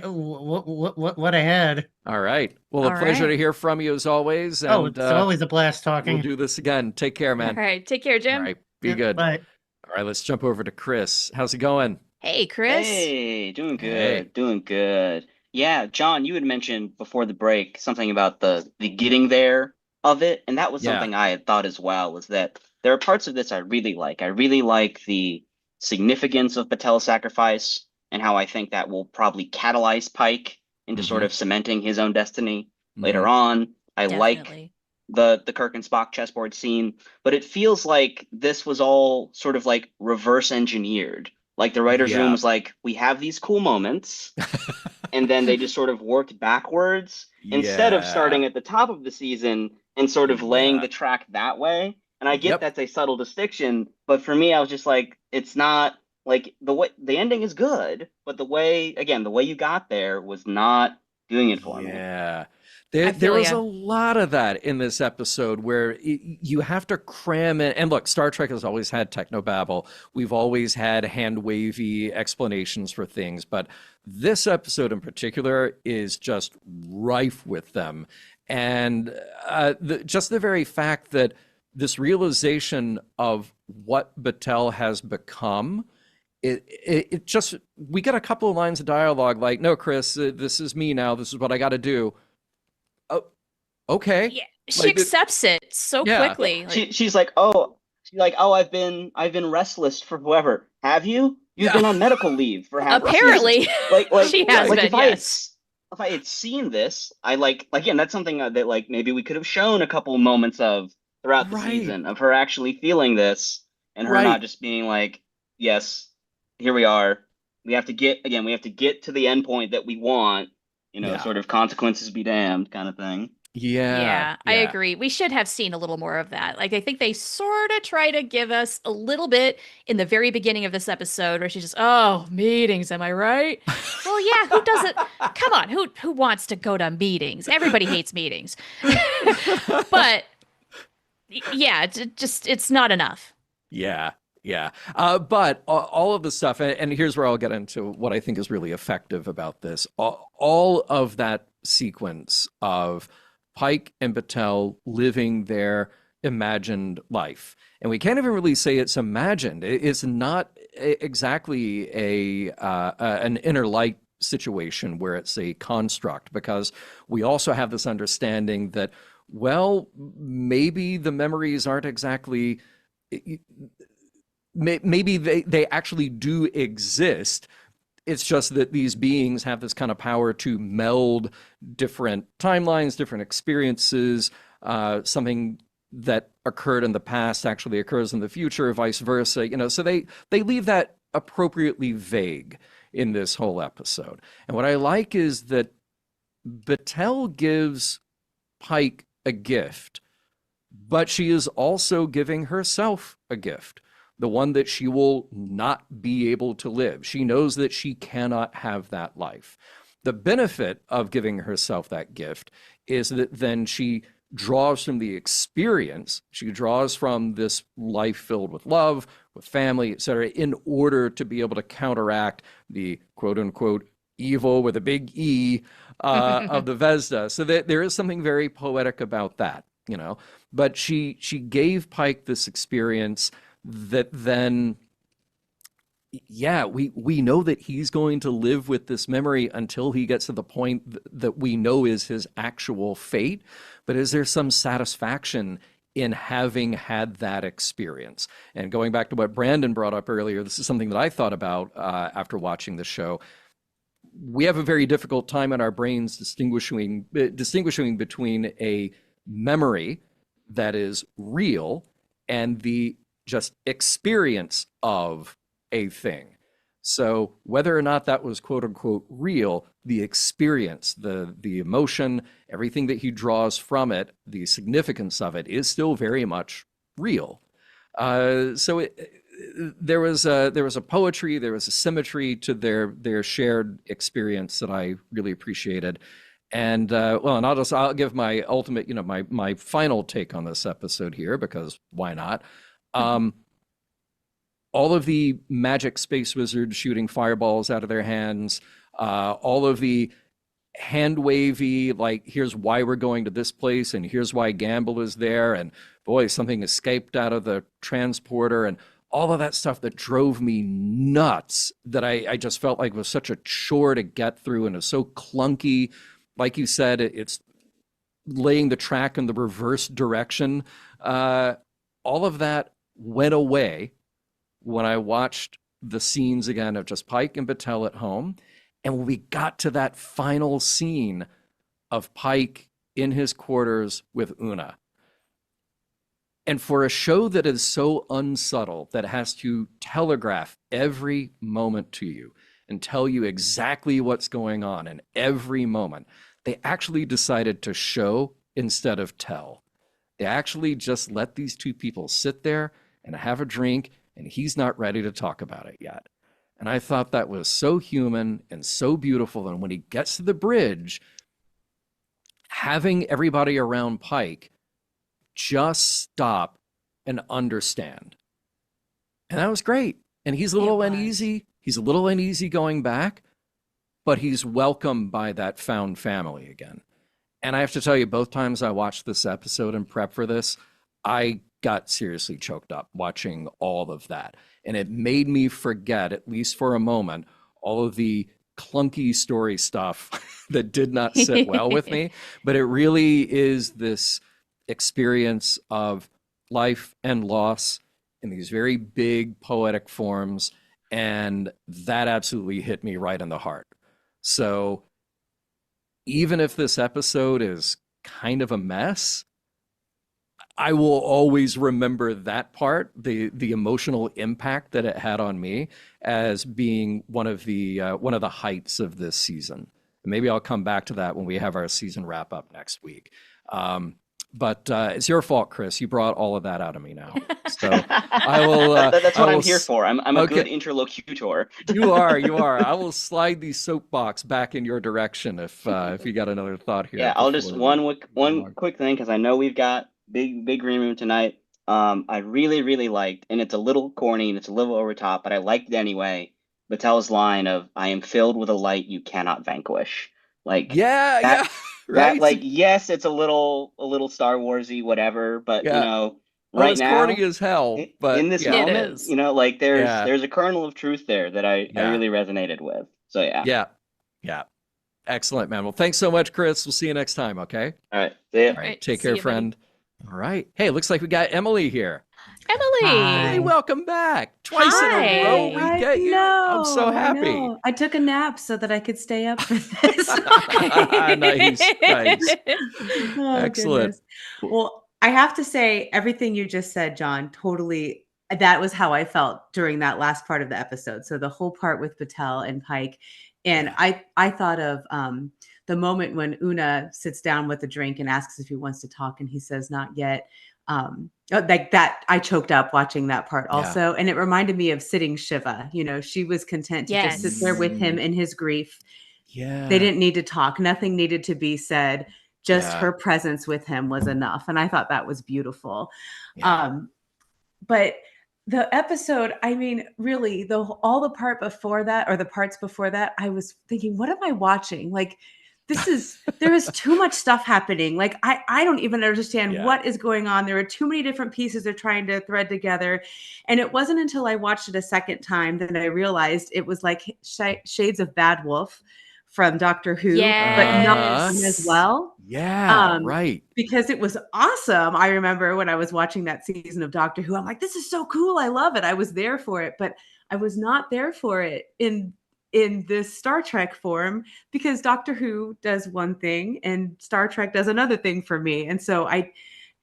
had. All right. Well, All a pleasure right. to hear from you as always. Oh, And it's always a blast talking. we'll do this again. Take care, All man. right, take care, All Jim. right. Be Yeah, good. Bye. All right, let's jump over to Chris. How's it going? Hey, Chris. Hey, doing good, Hey. doing good. Yeah, John, you had mentioned before the break something about the getting there of it, and that was Yeah. something I had thought as well, was that there are parts of this I really like. I really like the significance of Patel's sacrifice and how I think that will probably catalyze Pike into sort Mhm. of cementing his own destiny later Mhm. on. I like Definitely. the Kirk and Spock chessboard scene, but it feels like this was all sort of like reverse engineered. Like the writer's room Yeah. was like, we have these cool moments, and then they just sort of worked backwards instead of Yeah. starting at the top of the season and sort of laying Yeah. the track that way. And I get Yep. that's a subtle distinction, but for me, I was just like, it's not like the ending is good, but the way you got there was not doing it for me. Yeah. I There feel was ya. a lot of that in this episode where you have to cram in. And look, Star Trek has always had technobabble. We've always had hand-wavy explanations for things. But this episode in particular is just rife with them. And just the very fact that this realization of what Batel has become, it just, we get a couple of lines of dialogue like, no, Chris, this is me now. This is what I got to do. Oh, okay. Yeah, she Like, accepts it so Yeah. quickly. Like, She's like, oh, I've been restless for whoever. Have you? You've Yeah. been on medical leave for half the season. apparently, Like she has like been. Yes. if I had seen this, I like again, that's something that like maybe we could have shown a couple moments of throughout the Right. season of her actually feeling this and her Right. not just being like, yes, here we are. We have to get to the end point that we want, Yeah. sort of consequences be damned kind of thing. Yeah, I Yeah. agree. We should have seen a little more of that. Like, I think they sort of try to give us a little bit in the very beginning of this episode where she's just, oh, meetings, am I right? Well, yeah, who doesn't? Come on, who wants to go to meetings? Everybody hates meetings. But yeah, it's not enough. Yeah. Yeah. But all of the stuff, and here's where I'll get into what I think is really effective about this. All of that sequence of Pike and Batel living their imagined life. And we can't even really say it's imagined. It's not exactly an inner light situation where it's a construct, because we also have this understanding that, well, maybe the memories aren't exactly, maybe they actually do exist. It's just that these beings have this kind of power to meld different timelines, different experiences. Something that occurred in the past actually occurs in the future, vice versa. So they leave that appropriately vague in this whole episode. And what I like is that Battelle gives Pike a gift, but she is also giving herself a gift, the one that she will not be able to live. She knows that she cannot have that life. The benefit of giving herself that gift is that then she draws from the experience, she draws from this life filled with love, with family, etc., in order to be able to counteract the quote unquote evil with a big E of the Vesda. So there is something very poetic about that, But she gave Pike this experience that then, we know that he's going to live with this memory until he gets to the point that we know is his actual fate. But is there some satisfaction in having had that experience? And going back to what Brandon brought up earlier, this is something that I thought about after watching the show. We have a very difficult time in our brains distinguishing between a memory that is real and the just experience of a thing. So whether or not that was quote unquote real, the experience, the emotion, everything that he draws from it, the significance of it is still very much real. So there was a poetry, there was a symmetry to their shared experience that I really appreciated. And and I'll give my ultimate, my final take on this episode here, because why not? All of the magic space wizards shooting fireballs out of their hands, all of the hand wavy, like, here's why we're going to this place, and here's why Gamble is there, and boy, something escaped out of the transporter, and all of that stuff that drove me nuts, that I just felt like was such a chore to get through, and it was so clunky. Like you said, it's laying the track in the reverse direction. All of that went away when I watched the scenes again of just Pike and Battelle at home. And when we got to that final scene of Pike in his quarters with Una. And for a show that is so unsubtle, that has to telegraph every moment to you and tell you exactly what's going on in every moment, they actually decided to show instead of tell. They actually just let these two people sit there and have a drink, and he's not ready to talk about it yet. And I thought that was so human and so beautiful. And when he gets to the bridge, having everybody around Pike just stop and understand. And that was great. And he's a little uneasy. He's a little uneasy going back, but he's welcomed by that found family again. And I have to tell you, both times I watched this episode and prep for this, I got seriously choked up watching all of that. And it made me forget, at least for a moment, all of the clunky story stuff that did not sit well with me. But it really is this experience of life and loss in these very big poetic forms. And that absolutely hit me right in the heart. So even if this episode is kind of a mess, I will always remember that part, the emotional impact that it had on me, as being one of the heights of this season. And maybe I'll come back to that when we have our season wrap up next week. But it's your fault, Chris. You brought all of that out of me now. So I will. That's what I'm here for. I'm a good interlocutor. You are. I will slide the soapbox back in your direction if you got another thought here. Yeah, I'll just one quick thing, because I know we've got big green room tonight. I really liked, and it's a little corny and it's a little over top, but I liked it anyway, Battelle's line of "I am filled with a light you cannot vanquish." Like, yeah. Right? That, like, yes, it's a little Star Warsy, whatever, but Yeah. Oh, right it's corny now, as hell, in but this yeah. It moment, is. like, Yeah. there's a kernel of truth there that I Yeah. really resonated with. So yeah. Yeah. Yeah. Excellent, man. Well, thanks so much, Chris. We'll see you next time, okay? All right. See ya. All right. right, Take see care, ya, buddy. friend. All right. Hey, looks like we got Emily here. Emily. Hey, Hi. welcome back. Twice in a row we Hi. get you. I'm so I happy. know. I took a nap so that I could stay up for this. Nice. Oh, Excellent. goodness. Well, I have to say, everything you just said, John, totally, that was how I felt during that last part of the episode. So the whole part with Patel and Pike. And I thought of the moment when Una sits down with a drink and asks if he wants to talk, and he says, not yet. Like that, I choked up watching that part also. And it reminded me of sitting Shiva. She was content to just sit there with him in his grief. Yeah. They didn't need to talk. Nothing needed to be said. Just her presence with him was enough. And I thought that was beautiful. Yeah. But the episode, I mean, really, all the part before that, or the parts before that, I was thinking, what am I watching? Like, there is too much stuff happening. Like, I don't even understand what is going on. There are too many different pieces they're trying to thread together. And it wasn't until I watched it a second time that I realized it was like shades of Bad Wolf from Doctor Who, but not as well. Yeah, right. Because it was awesome. I remember when I was watching that season of Doctor Who, I'm like, this is so cool. I love it. I was there for it, but I was not there for it in this Star Trek form, because Doctor Who does one thing and Star Trek does another thing for me. And so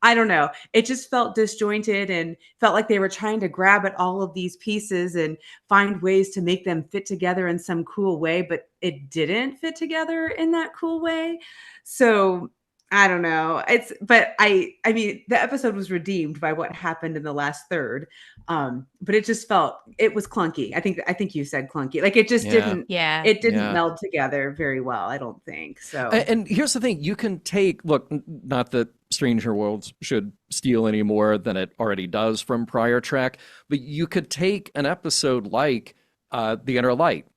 I don't know. It just felt disjointed and felt like they were trying to grab at all of these pieces and find ways to make them fit together in some cool way, but it didn't fit together in that cool way. So I don't know. But I mean, the episode was redeemed by what happened in the last third. But it just it was clunky. I think you said clunky. Like, it just didn't meld together very well, I don't think. So, and here's the thing: you can look, not that Stranger Worlds should steal any more than it already does from prior Trek, but you could take an episode like The Inner Light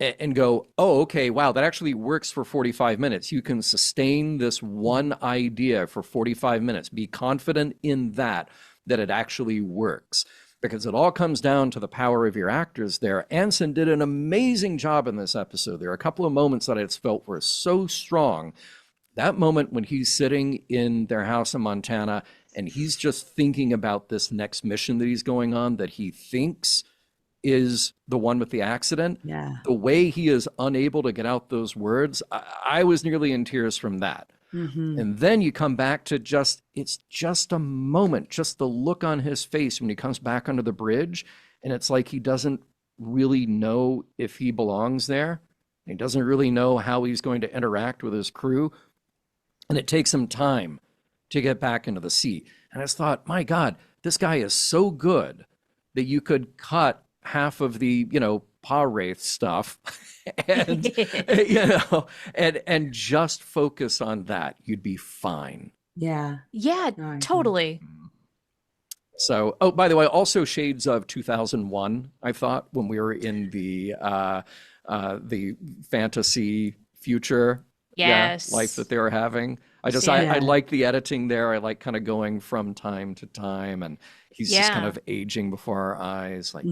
and go, oh, okay, wow, that actually works for 45 minutes. You can sustain this one idea for 45 minutes. Be confident in that it actually works, because it all comes down to the power of your actors there. Anson did an amazing job in this episode. There are a couple of moments that I just felt were so strong. That moment when he's sitting in their house in Montana and he's just thinking about this next mission that he's going on, that he thinks is the one with the accident. Yeah. The way he is unable to get out those words, I was nearly in tears from that. Mm-hmm. And then you come back to it's just a moment, just the look on his face when he comes back under the bridge. And it's like he doesn't really know if he belongs there. He doesn't really know how he's going to interact with his crew. And it takes him time to get back into the seat. And I just thought, my God, this guy is so good that you could cut half of the, paw wraith stuff and, and just focus on that. You'd be fine. Yeah. Yeah, No, totally. So, oh, by the way, also shades of 2001, I thought, when we were in the fantasy future life that they were having. I like the editing there. I like kind of going from time to time, and he's just kind of aging before our eyes, like,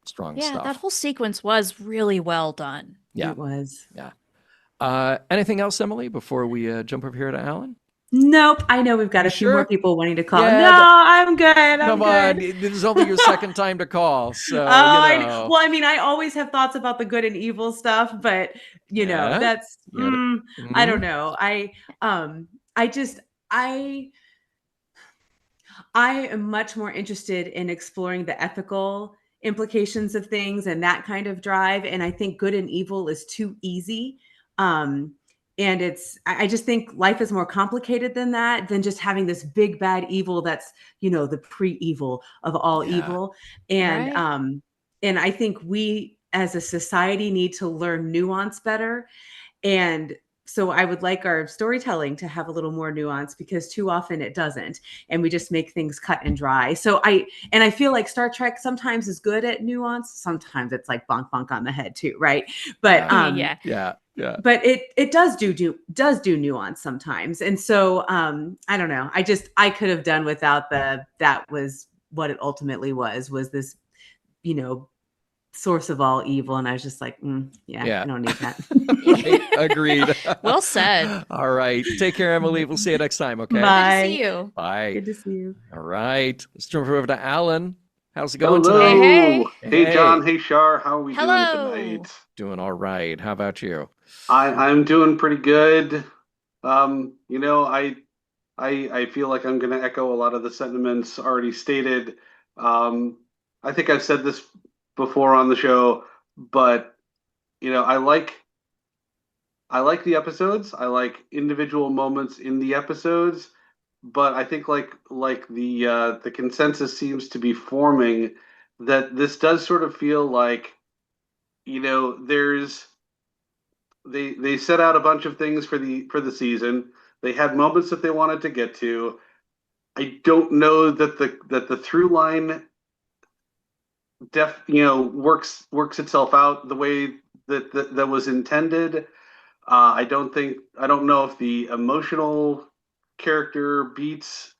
strong stuff. That whole sequence was really well done. Yeah, it was. Yeah. Anything else, Emily, before we jump over here to Alan? Nope. I know we've got a few more people wanting to call. No, I'm good. Come on. This is only your second time to call. So, well, I mean, I always have thoughts about the good and evil stuff, but that's, I don't know. I am much more interested in exploring the ethical implications of things and that kind of drive. And I think good and evil is too easy. And I just think life is more complicated than that, than just having this big bad evil that's, the pre-evil of all evil. And and I think we as a society need to learn nuance better. And so I would like our storytelling to have a little more nuance, because too often it doesn't. And we just make things cut and dry. So I feel like Star Trek sometimes is good at nuance. Sometimes it's like bonk bonk on the head too. Right. But Yeah. But it does do nuance sometimes. And so I don't know. I could have done without that was what it ultimately was this, source of all evil. And I was just like, I don't need that. Right, agreed. Well said. All right. Take care, Emily. We'll see you next time, okay? Bye. Good to see you. Bye. Good to see you. All right. Let's jump over to Alan. How's it going Hello. tonight? Hey, John. Hey, Shar. How are we Hello. doing tonight? Doing all right. How about you? I'm doing pretty good. I feel like I'm going to echo a lot of the sentiments already stated. I think I've said this before on the show, but I like the episodes. I like individual moments in the episodes, but I think like the consensus seems to be forming that this does sort of feel like there's they set out a bunch of things for the season. They had moments that they wanted to get to. I don't know that the through line works itself out the way that was intended. I don't know if the emotional character beats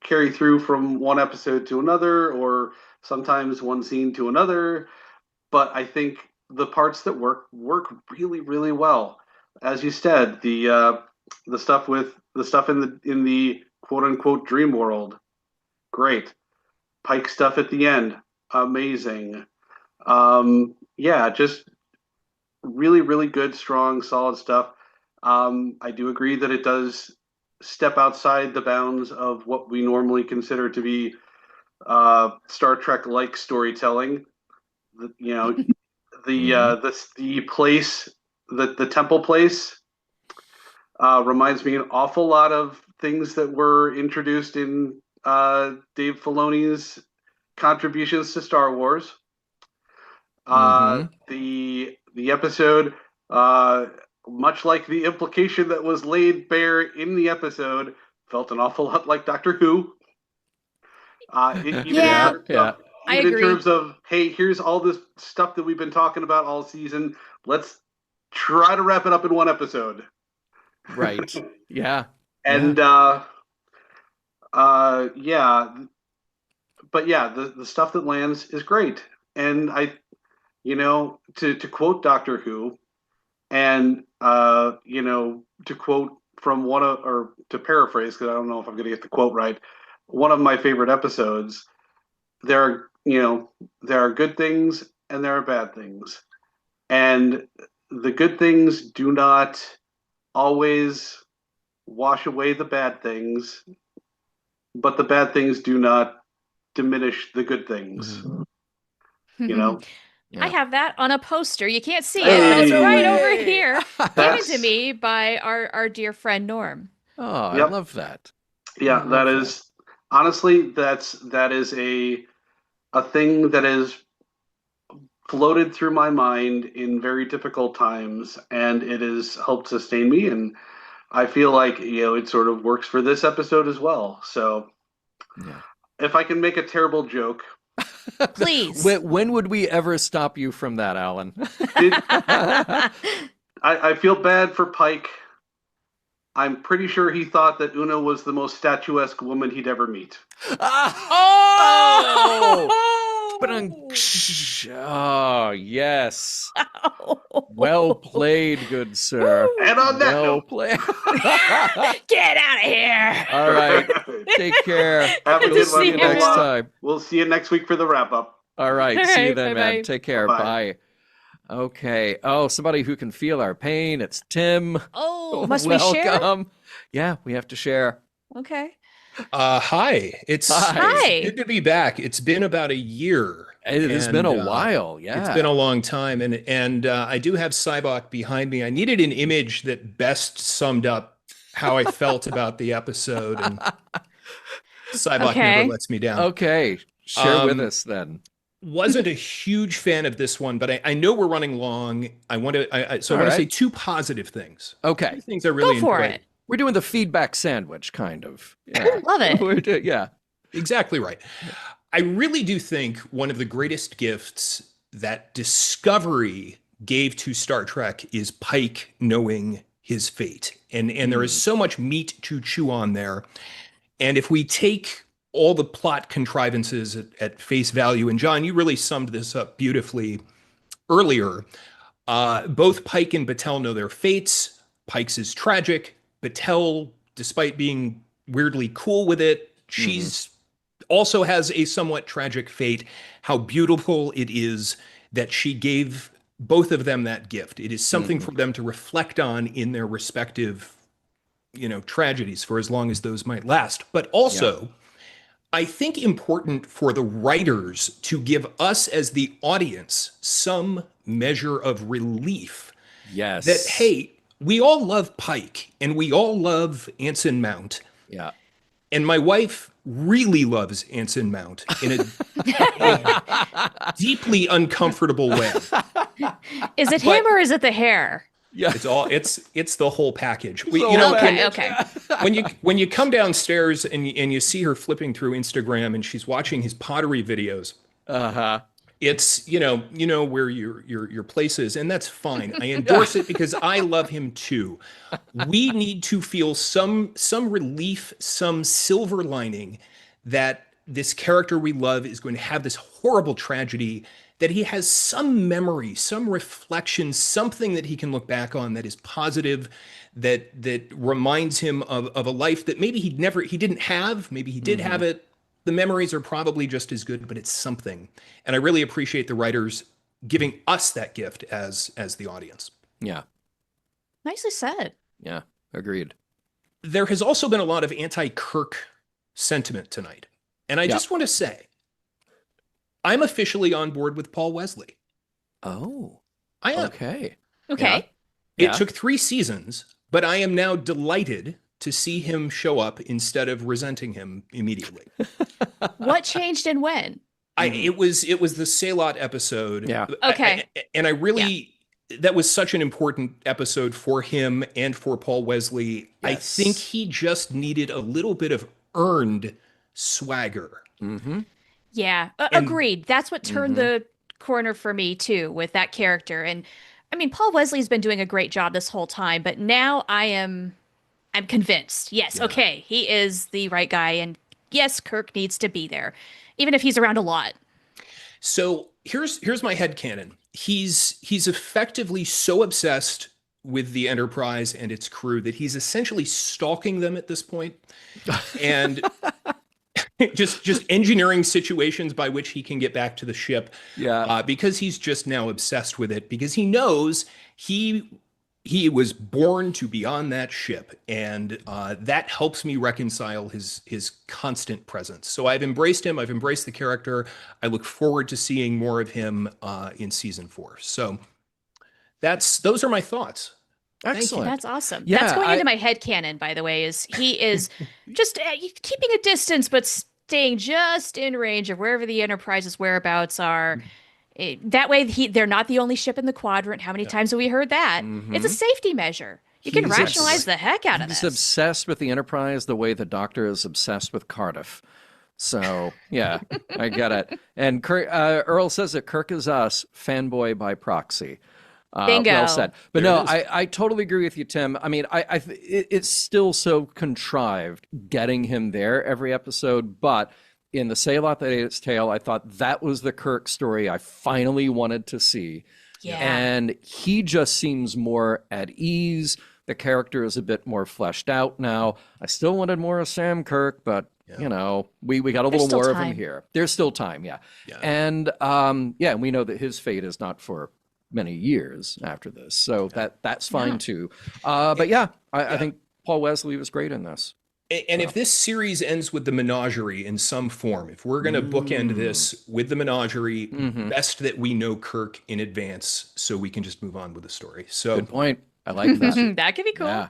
carry through from one episode to another, or sometimes one scene to another. But I think the parts that work really, really well. As you said, the stuff in the quote unquote dream world, great. Pike stuff at the end, amazing. Just really, really good, strong, solid stuff. I do agree that it does step outside the bounds of what we normally consider to be Star Trek-like storytelling. The place, the temple place, reminds me an awful lot of things that were introduced in Dave Filoni's contributions to Star Wars. The episode, much like the implication that was laid bare in the episode, felt an awful lot like Doctor Who. I agree. In terms of, hey, here's all this stuff that we've been talking about all season. Let's try to wrap it up in one episode. Right. Yeah. And the stuff that lands is great. And to quote Doctor Who, and to quote from or to paraphrase, because I don't know if I'm going to get the quote right, one of my favorite episodes. There are good things and there are bad things, and the good things do not always wash away the bad things, but the bad things do not diminish the good things. Yeah. I have that on a poster. You can't see it, but it's right over here, given to me by our dear friend Norm. Oh, I love that. Yeah, that is honestly that is a thing that has floated through my mind in very difficult times, and it has helped sustain me. And I feel like it sort of works for this episode as well. So, if I can make a terrible joke. Please. When would we ever stop you from that, Alan? I feel bad for Pike. I'm pretty sure he thought that Una was the most statuesque woman he'd ever meet. Oh, yes. Well played, good sir. And on that note, played. Get out of here. All right. Take care. Have a good one. See you next time. We'll see you next week for the wrap up. All right. All See you right, then, bye-bye. man. Take care. Bye-bye. Bye. Okay. Oh, somebody who can feel our pain. It's Tim. Oh, must we share? Welcome. Yeah, we have to share. Okay. Hi. It's good to be back. It's been about a year. It has been a while. Yeah. It's been a long time. And I do have Cybok behind me. I needed an image that best summed up how I felt about the episode. And Cybok never lets me down. Okay. Share with us then. Wasn't a huge fan of this one, but I know we're running long. I want to say two positive things. Okay. Two things I really Go for enjoyed. it. We're doing the feedback sandwich, kind of. Yeah. Love it. Yeah. Exactly right. I really do think one of the greatest gifts that Discovery gave to Star Trek is Pike knowing his fate. And there is so much meat to chew on there. And if we take all the plot contrivances at face value, and John, you really summed this up beautifully earlier, both Pike and Battelle know their fates. Pike's is tragic. Battelle, despite being weirdly cool with it, she's also has a somewhat tragic fate. How beautiful it is that she gave both of them that gift. It is something for them to reflect on in their respective, tragedies for as long as those might last. But also, I think important for the writers to give us as the audience some measure of relief. Yes. That, hey, we all love Pike and we all love Anson Mount. Yeah. And my wife really loves Anson Mount in a deeply uncomfortable way. Is it him or is it the hair? Yeah, it's the whole package. Okay. When you come downstairs and you see her flipping through Instagram and she's watching his pottery videos, it's where your place is, and that's fine. I endorse it because I love him too. We need to feel some relief, some silver lining that this character we love is going to have this horrible tragedy, that he has some memory, some reflection, something that he can look back on that is positive, that reminds him of a life that maybe he didn't have, maybe he did have it. The memories are probably just as good, but it's something. And I really appreciate the writers giving us that gift as the audience. Yeah. Nicely said. Yeah, agreed. There has also been a lot of anti-Kirk sentiment tonight. And I just want to say, I'm officially on board with Paul Wesley. Oh. I am. Okay. Okay. It took 3 seasons, but I am now delighted to see him show up instead of resenting him immediately. What changed and when? It was the Salot episode. Yeah. Okay. And I really, that was such an important episode for him and for Paul Wesley. Yes. I think he just needed a little bit of earned swagger. Yeah, agreed. That's what turned the corner for me too, with that character. And I mean, Paul Wesley's been doing a great job this whole time, but now I'm convinced. Yes, okay, he is the right guy, and yes, Kirk needs to be there, even if he's around a lot. So here's my headcanon. He's effectively so obsessed with the Enterprise and its crew that he's essentially stalking them at this point, and just engineering situations by which he can get back to the ship. Because he's just now obsessed with it, because he knows he was born to be on that ship, and that helps me reconcile his constant presence. So I've embraced him. I've embraced the character. I look forward to seeing more of him in season 4. So those are my thoughts. Excellent. That's awesome. Yeah, that's going into my headcanon, by the way, is he is just keeping a distance, but staying just in range of wherever the Enterprise's whereabouts are. That way, they're not the only ship in the quadrant. How many times have we heard that? It's a safety measure. You can rationalize the heck out of this. He's obsessed with the Enterprise the way the Doctor is obsessed with Cardiff. So, yeah, I get it. And Earl says that Kirk is us, fanboy by proxy. Bingo. Well said. But no, I totally agree with you, Tim. I mean, it's still so contrived getting him there every episode, but in The Salot That Ate Its Tail, I thought that was the Kirk story I finally wanted to see. Yeah. And he just seems more at ease. The character is a bit more fleshed out now. I still wanted more of Sam Kirk, but we got a little more of him here. There's still time, yeah. And we know that his fate is not for many years after this, so that's fine too. I think Paul Wesley was great in this. And if this series ends with the menagerie in some form, if we're going to bookend this with the menagerie, best that we know Kirk in advance so we can just move on with the story. So good point. I like that. That could be cool. Yeah.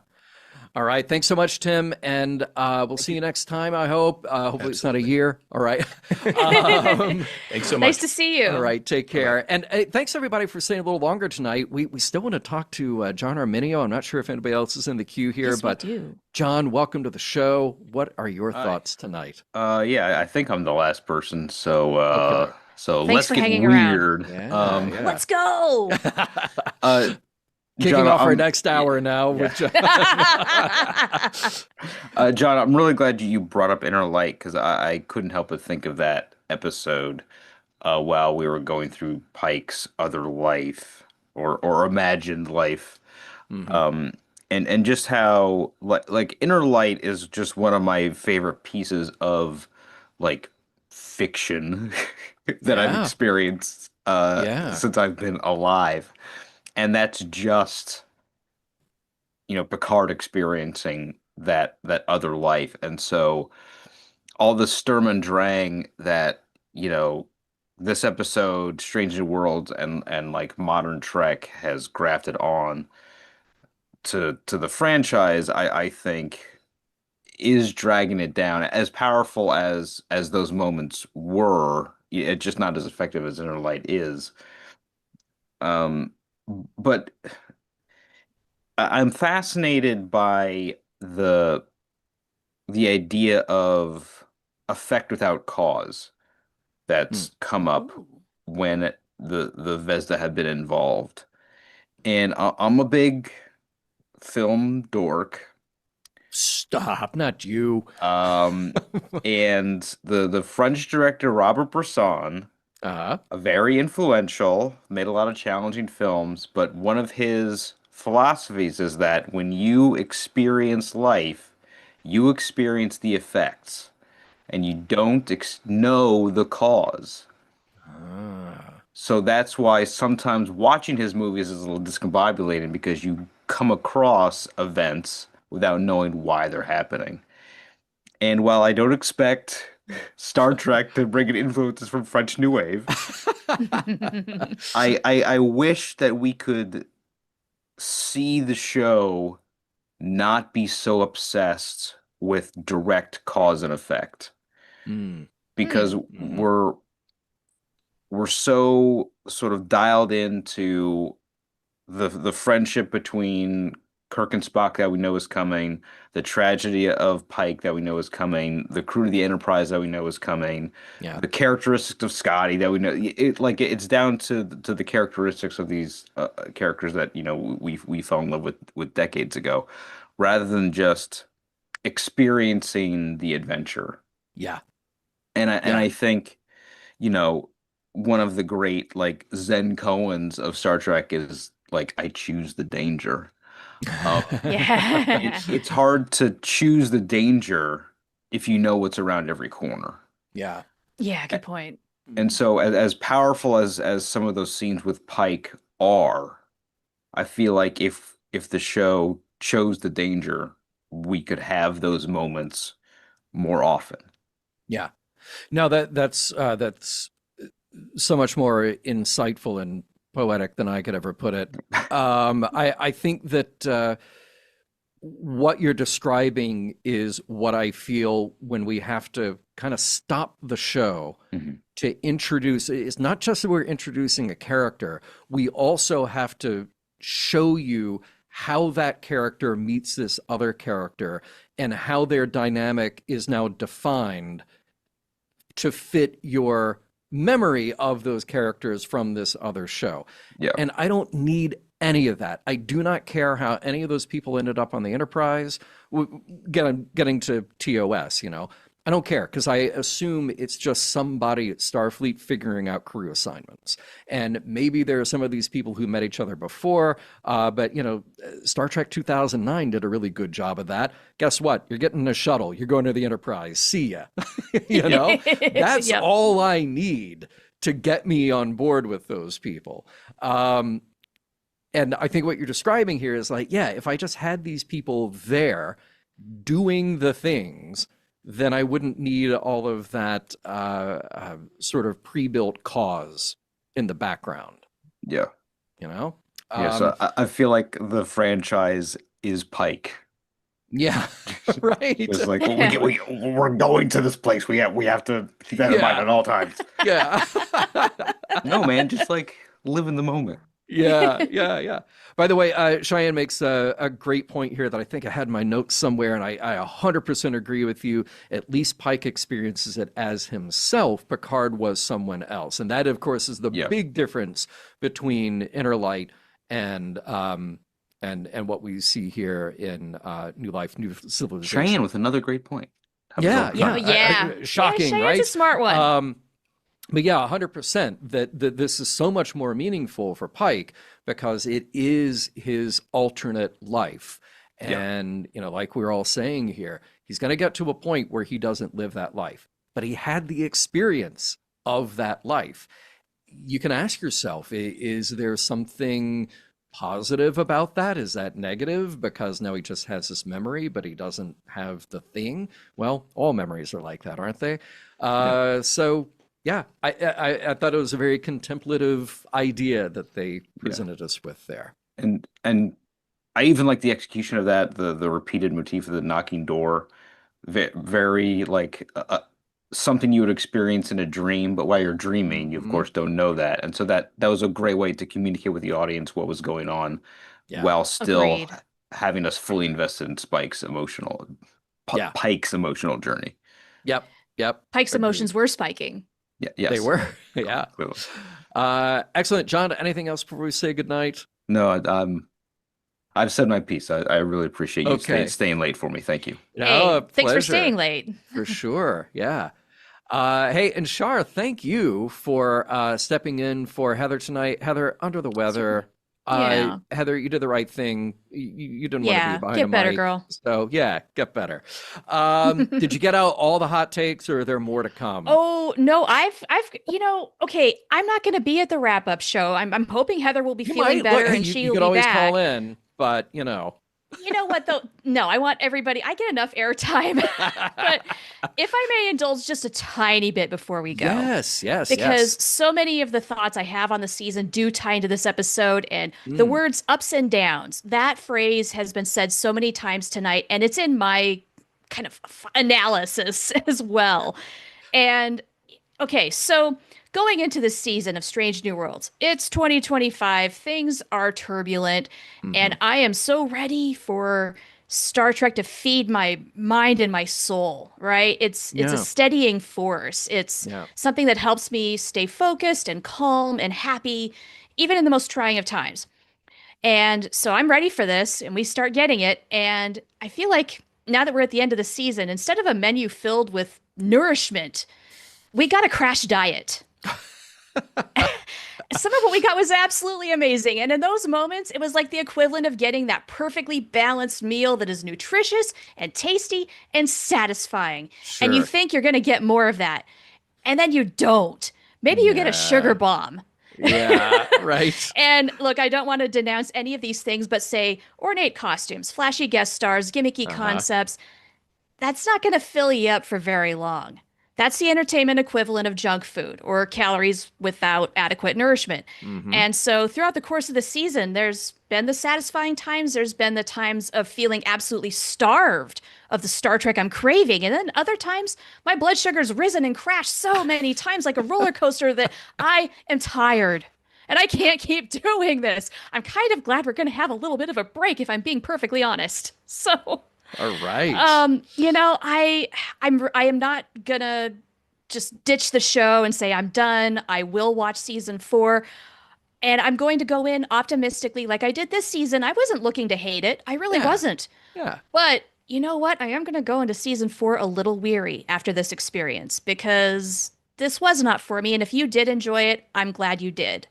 All right. Thanks so much, Tim. And we'll see you next time, I hope. Hopefully it's not a year. All right. Thanks so much. Nice to see you. All right. Take care. And thanks, everybody, for staying a little longer tonight. We still want to talk to John Arminio. I'm not sure if anybody else is in the queue here, but we do. John, welcome to the show. What are your thoughts tonight? I think I'm the last person. So So Thanks let's for get hanging around. weird. Yeah. Let's go. Kicking John, off our next hour now. With John, I'm really glad you brought up Inner Light, because I couldn't help but think of that episode while we were going through Pike's other life or imagined life. And just how like Inner Light is just one of my favorite pieces of like fiction that I've experienced since I've been alive. And that's just, Picard experiencing that other life. And so all the Sturm und Drang that, this episode, Strange New Worlds, and like modern Trek has grafted on to the franchise, I think is dragging it down. As powerful as those moments were, it's just not as effective as Inner Light is. But I'm fascinated by the idea of effect without cause that's come up when the Vesda have been involved. And I'm a big film dork. Stop, not you. And the French director Robert Bresson, very influential, made a lot of challenging films, but one of his philosophies is that when you experience life, you experience the effects, and you don't know the cause. So that's why sometimes watching his movies is a little discombobulating, because you come across events without knowing why they're happening. And while I don't expect Star Trek to bring in influences from French New Wave, I wish that we could see the show not be so obsessed with direct cause and effect. Because we're so sort of dialed into the friendship between Kirk and Spock that we know is coming, the tragedy of Pike that we know is coming, the crew of the Enterprise that we know is coming, the characteristics of Scotty that we know. It's down to the characteristics of these characters that we fell in love with decades ago, rather than just experiencing the adventure. And I think one of the great like Zen koans of Star Trek is like, I choose the danger. It's hard to choose the danger if you know what's around every corner. Yeah, good point. And so as powerful as some of those scenes with Pike are, I feel like if the show chose the danger, we could have those moments more often. No, that's so much more insightful and poetic than I could ever put it. I think that what you're describing is what I feel when we have to kind of stop the show to introduce. It's not just that we're introducing a character, we also have to show you how that character meets this other character and how their dynamic is now defined to fit your memory of those characters from this other show. And I don't need any of that. I do not care how any of those people ended up on the Enterprise, getting to TOS, I don't care, because I assume it's just somebody at Starfleet figuring out crew assignments. And maybe there are some of these people who met each other before, but Star Trek 2009 did a really good job of that. Guess what? You're getting a shuttle. You're going to the Enterprise. See ya. That's all I need to get me on board with those people. And I think what you're describing here is like, if I just had these people there doing the things, then I wouldn't need all of that sort of pre-built cause in the background. So I feel like the franchise is Pike. Right. It's like, we're going to this place. We have to keep that in mind at all times. No, man, just like live in the moment. Yeah. By the way, Cheyenne makes a great point here that I think I had in my notes somewhere, and I 100% agree with you. At least Pike experiences it as himself. Picard was someone else. And that, of course, is the big difference between Inner Light and what we see here in New Life, New Civilization. Cheyenne with another great point. Yeah. Shocking, Cheyenne's right? a smart one. But yeah, 100% that this is so much more meaningful for Pike because it is his alternate life. And, like we're all saying here, he's going to get to a point where he doesn't live that life, but he had the experience of that life. You can ask yourself, is there something positive about that? Is that negative because now he just has this memory, but he doesn't have the thing? Well, all memories are like that, aren't they? So yeah, I thought it was a very contemplative idea that they presented us with there. And I even like the execution of that, the repeated motif of the knocking door, very like something you would experience in a dream, but while you're dreaming, you of course don't know that. And so that was a great way to communicate with the audience what was going on while still having us fully invested in Pike's emotional journey. Yep. Pike's emotions were spiking. Yes. They were. Yeah. Excellent. John, anything else before we say goodnight? No, I've said my piece. I really appreciate you staying late for me. Thank you. Hey, thanks for staying late. For sure. Yeah. Hey, and Shar, thank you for stepping in for Heather tonight. Heather, under the weather. Heather, you did the right thing. You didn't want to be behind get a better, mic, girl. So get better. Did you get out all the hot takes, or are there more to come? Oh no, I've okay. I'm not going to be at the wrap up show. I'm hoping Heather will be feeling better and she'll be back. You could always call in, but You know what though? No, I want everybody. I get enough airtime, but if I may indulge just a tiny bit before we go, yes, because so many of the thoughts I have on the season do tie into this episode, and the words "ups and downs." That phrase has been said so many times tonight, and it's in my kind of analysis as well. And okay, so going into this season of Strange New Worlds, it's 2025. Things are turbulent, and I am so ready for Star Trek to feed my mind and my soul, right? It's a steadying force. It's something that helps me stay focused and calm and happy, even in the most trying of times. And so I'm ready for this, and we start getting it. And I feel like now that we're at the end of the season, instead of a menu filled with nourishment, we got a crash diet. Some of what we got was absolutely amazing. And in those moments, it was like the equivalent of getting that perfectly balanced meal that is nutritious and tasty and satisfying. Sure. And you think you're going to get more of that. And then you don't. Maybe you get a sugar bomb. Yeah, right. And look, I don't want to denounce any of these things, but say ornate costumes, flashy guest stars, gimmicky concepts. That's not going to fill you up for very long. That's the entertainment equivalent of junk food or calories without adequate nourishment. And so throughout the course of the season, there's been the satisfying times. There's been the times of feeling absolutely starved of the Star Trek I'm craving. And then other times, my blood sugar's risen and crashed so many times like a roller coaster that I am tired. And I can't keep doing this. I'm kind of glad we're going to have a little bit of a break, if I'm being perfectly honest. So... All right. I am not gonna just ditch the show and say I'm done. I will watch season 4, and I'm going to go in optimistically like I did this season. I wasn't looking to hate it. I really wasn't. Yeah. But you know what? I am gonna go into season 4 a little weary after this experience because this was not for me. And if you did enjoy it, I'm glad you did.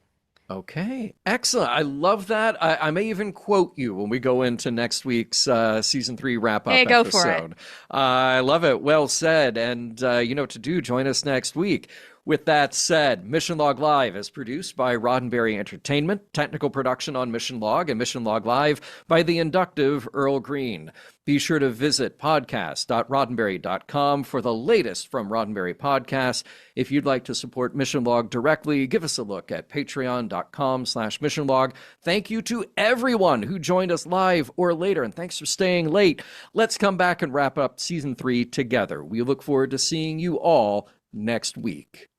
Okay, excellent. I love that. I may even quote you when we go into next week's season 3 wrap-up episode. Go for it. I log it. Well said. And you know what to do. Join us next week. With that said, Mission Log Live is produced by Roddenberry Entertainment, technical production on Mission Log and Mission Log Live by the inductive Earl Green. Be sure to visit podcast.roddenberry.com for the latest from Roddenberry Podcasts. If you'd like to support Mission Log directly, give us a look at patreon.com/missionlog. Thank you to everyone who joined us live or later, and thanks for staying late. Let's come back and wrap up season 3 together. We look forward to seeing you all next week.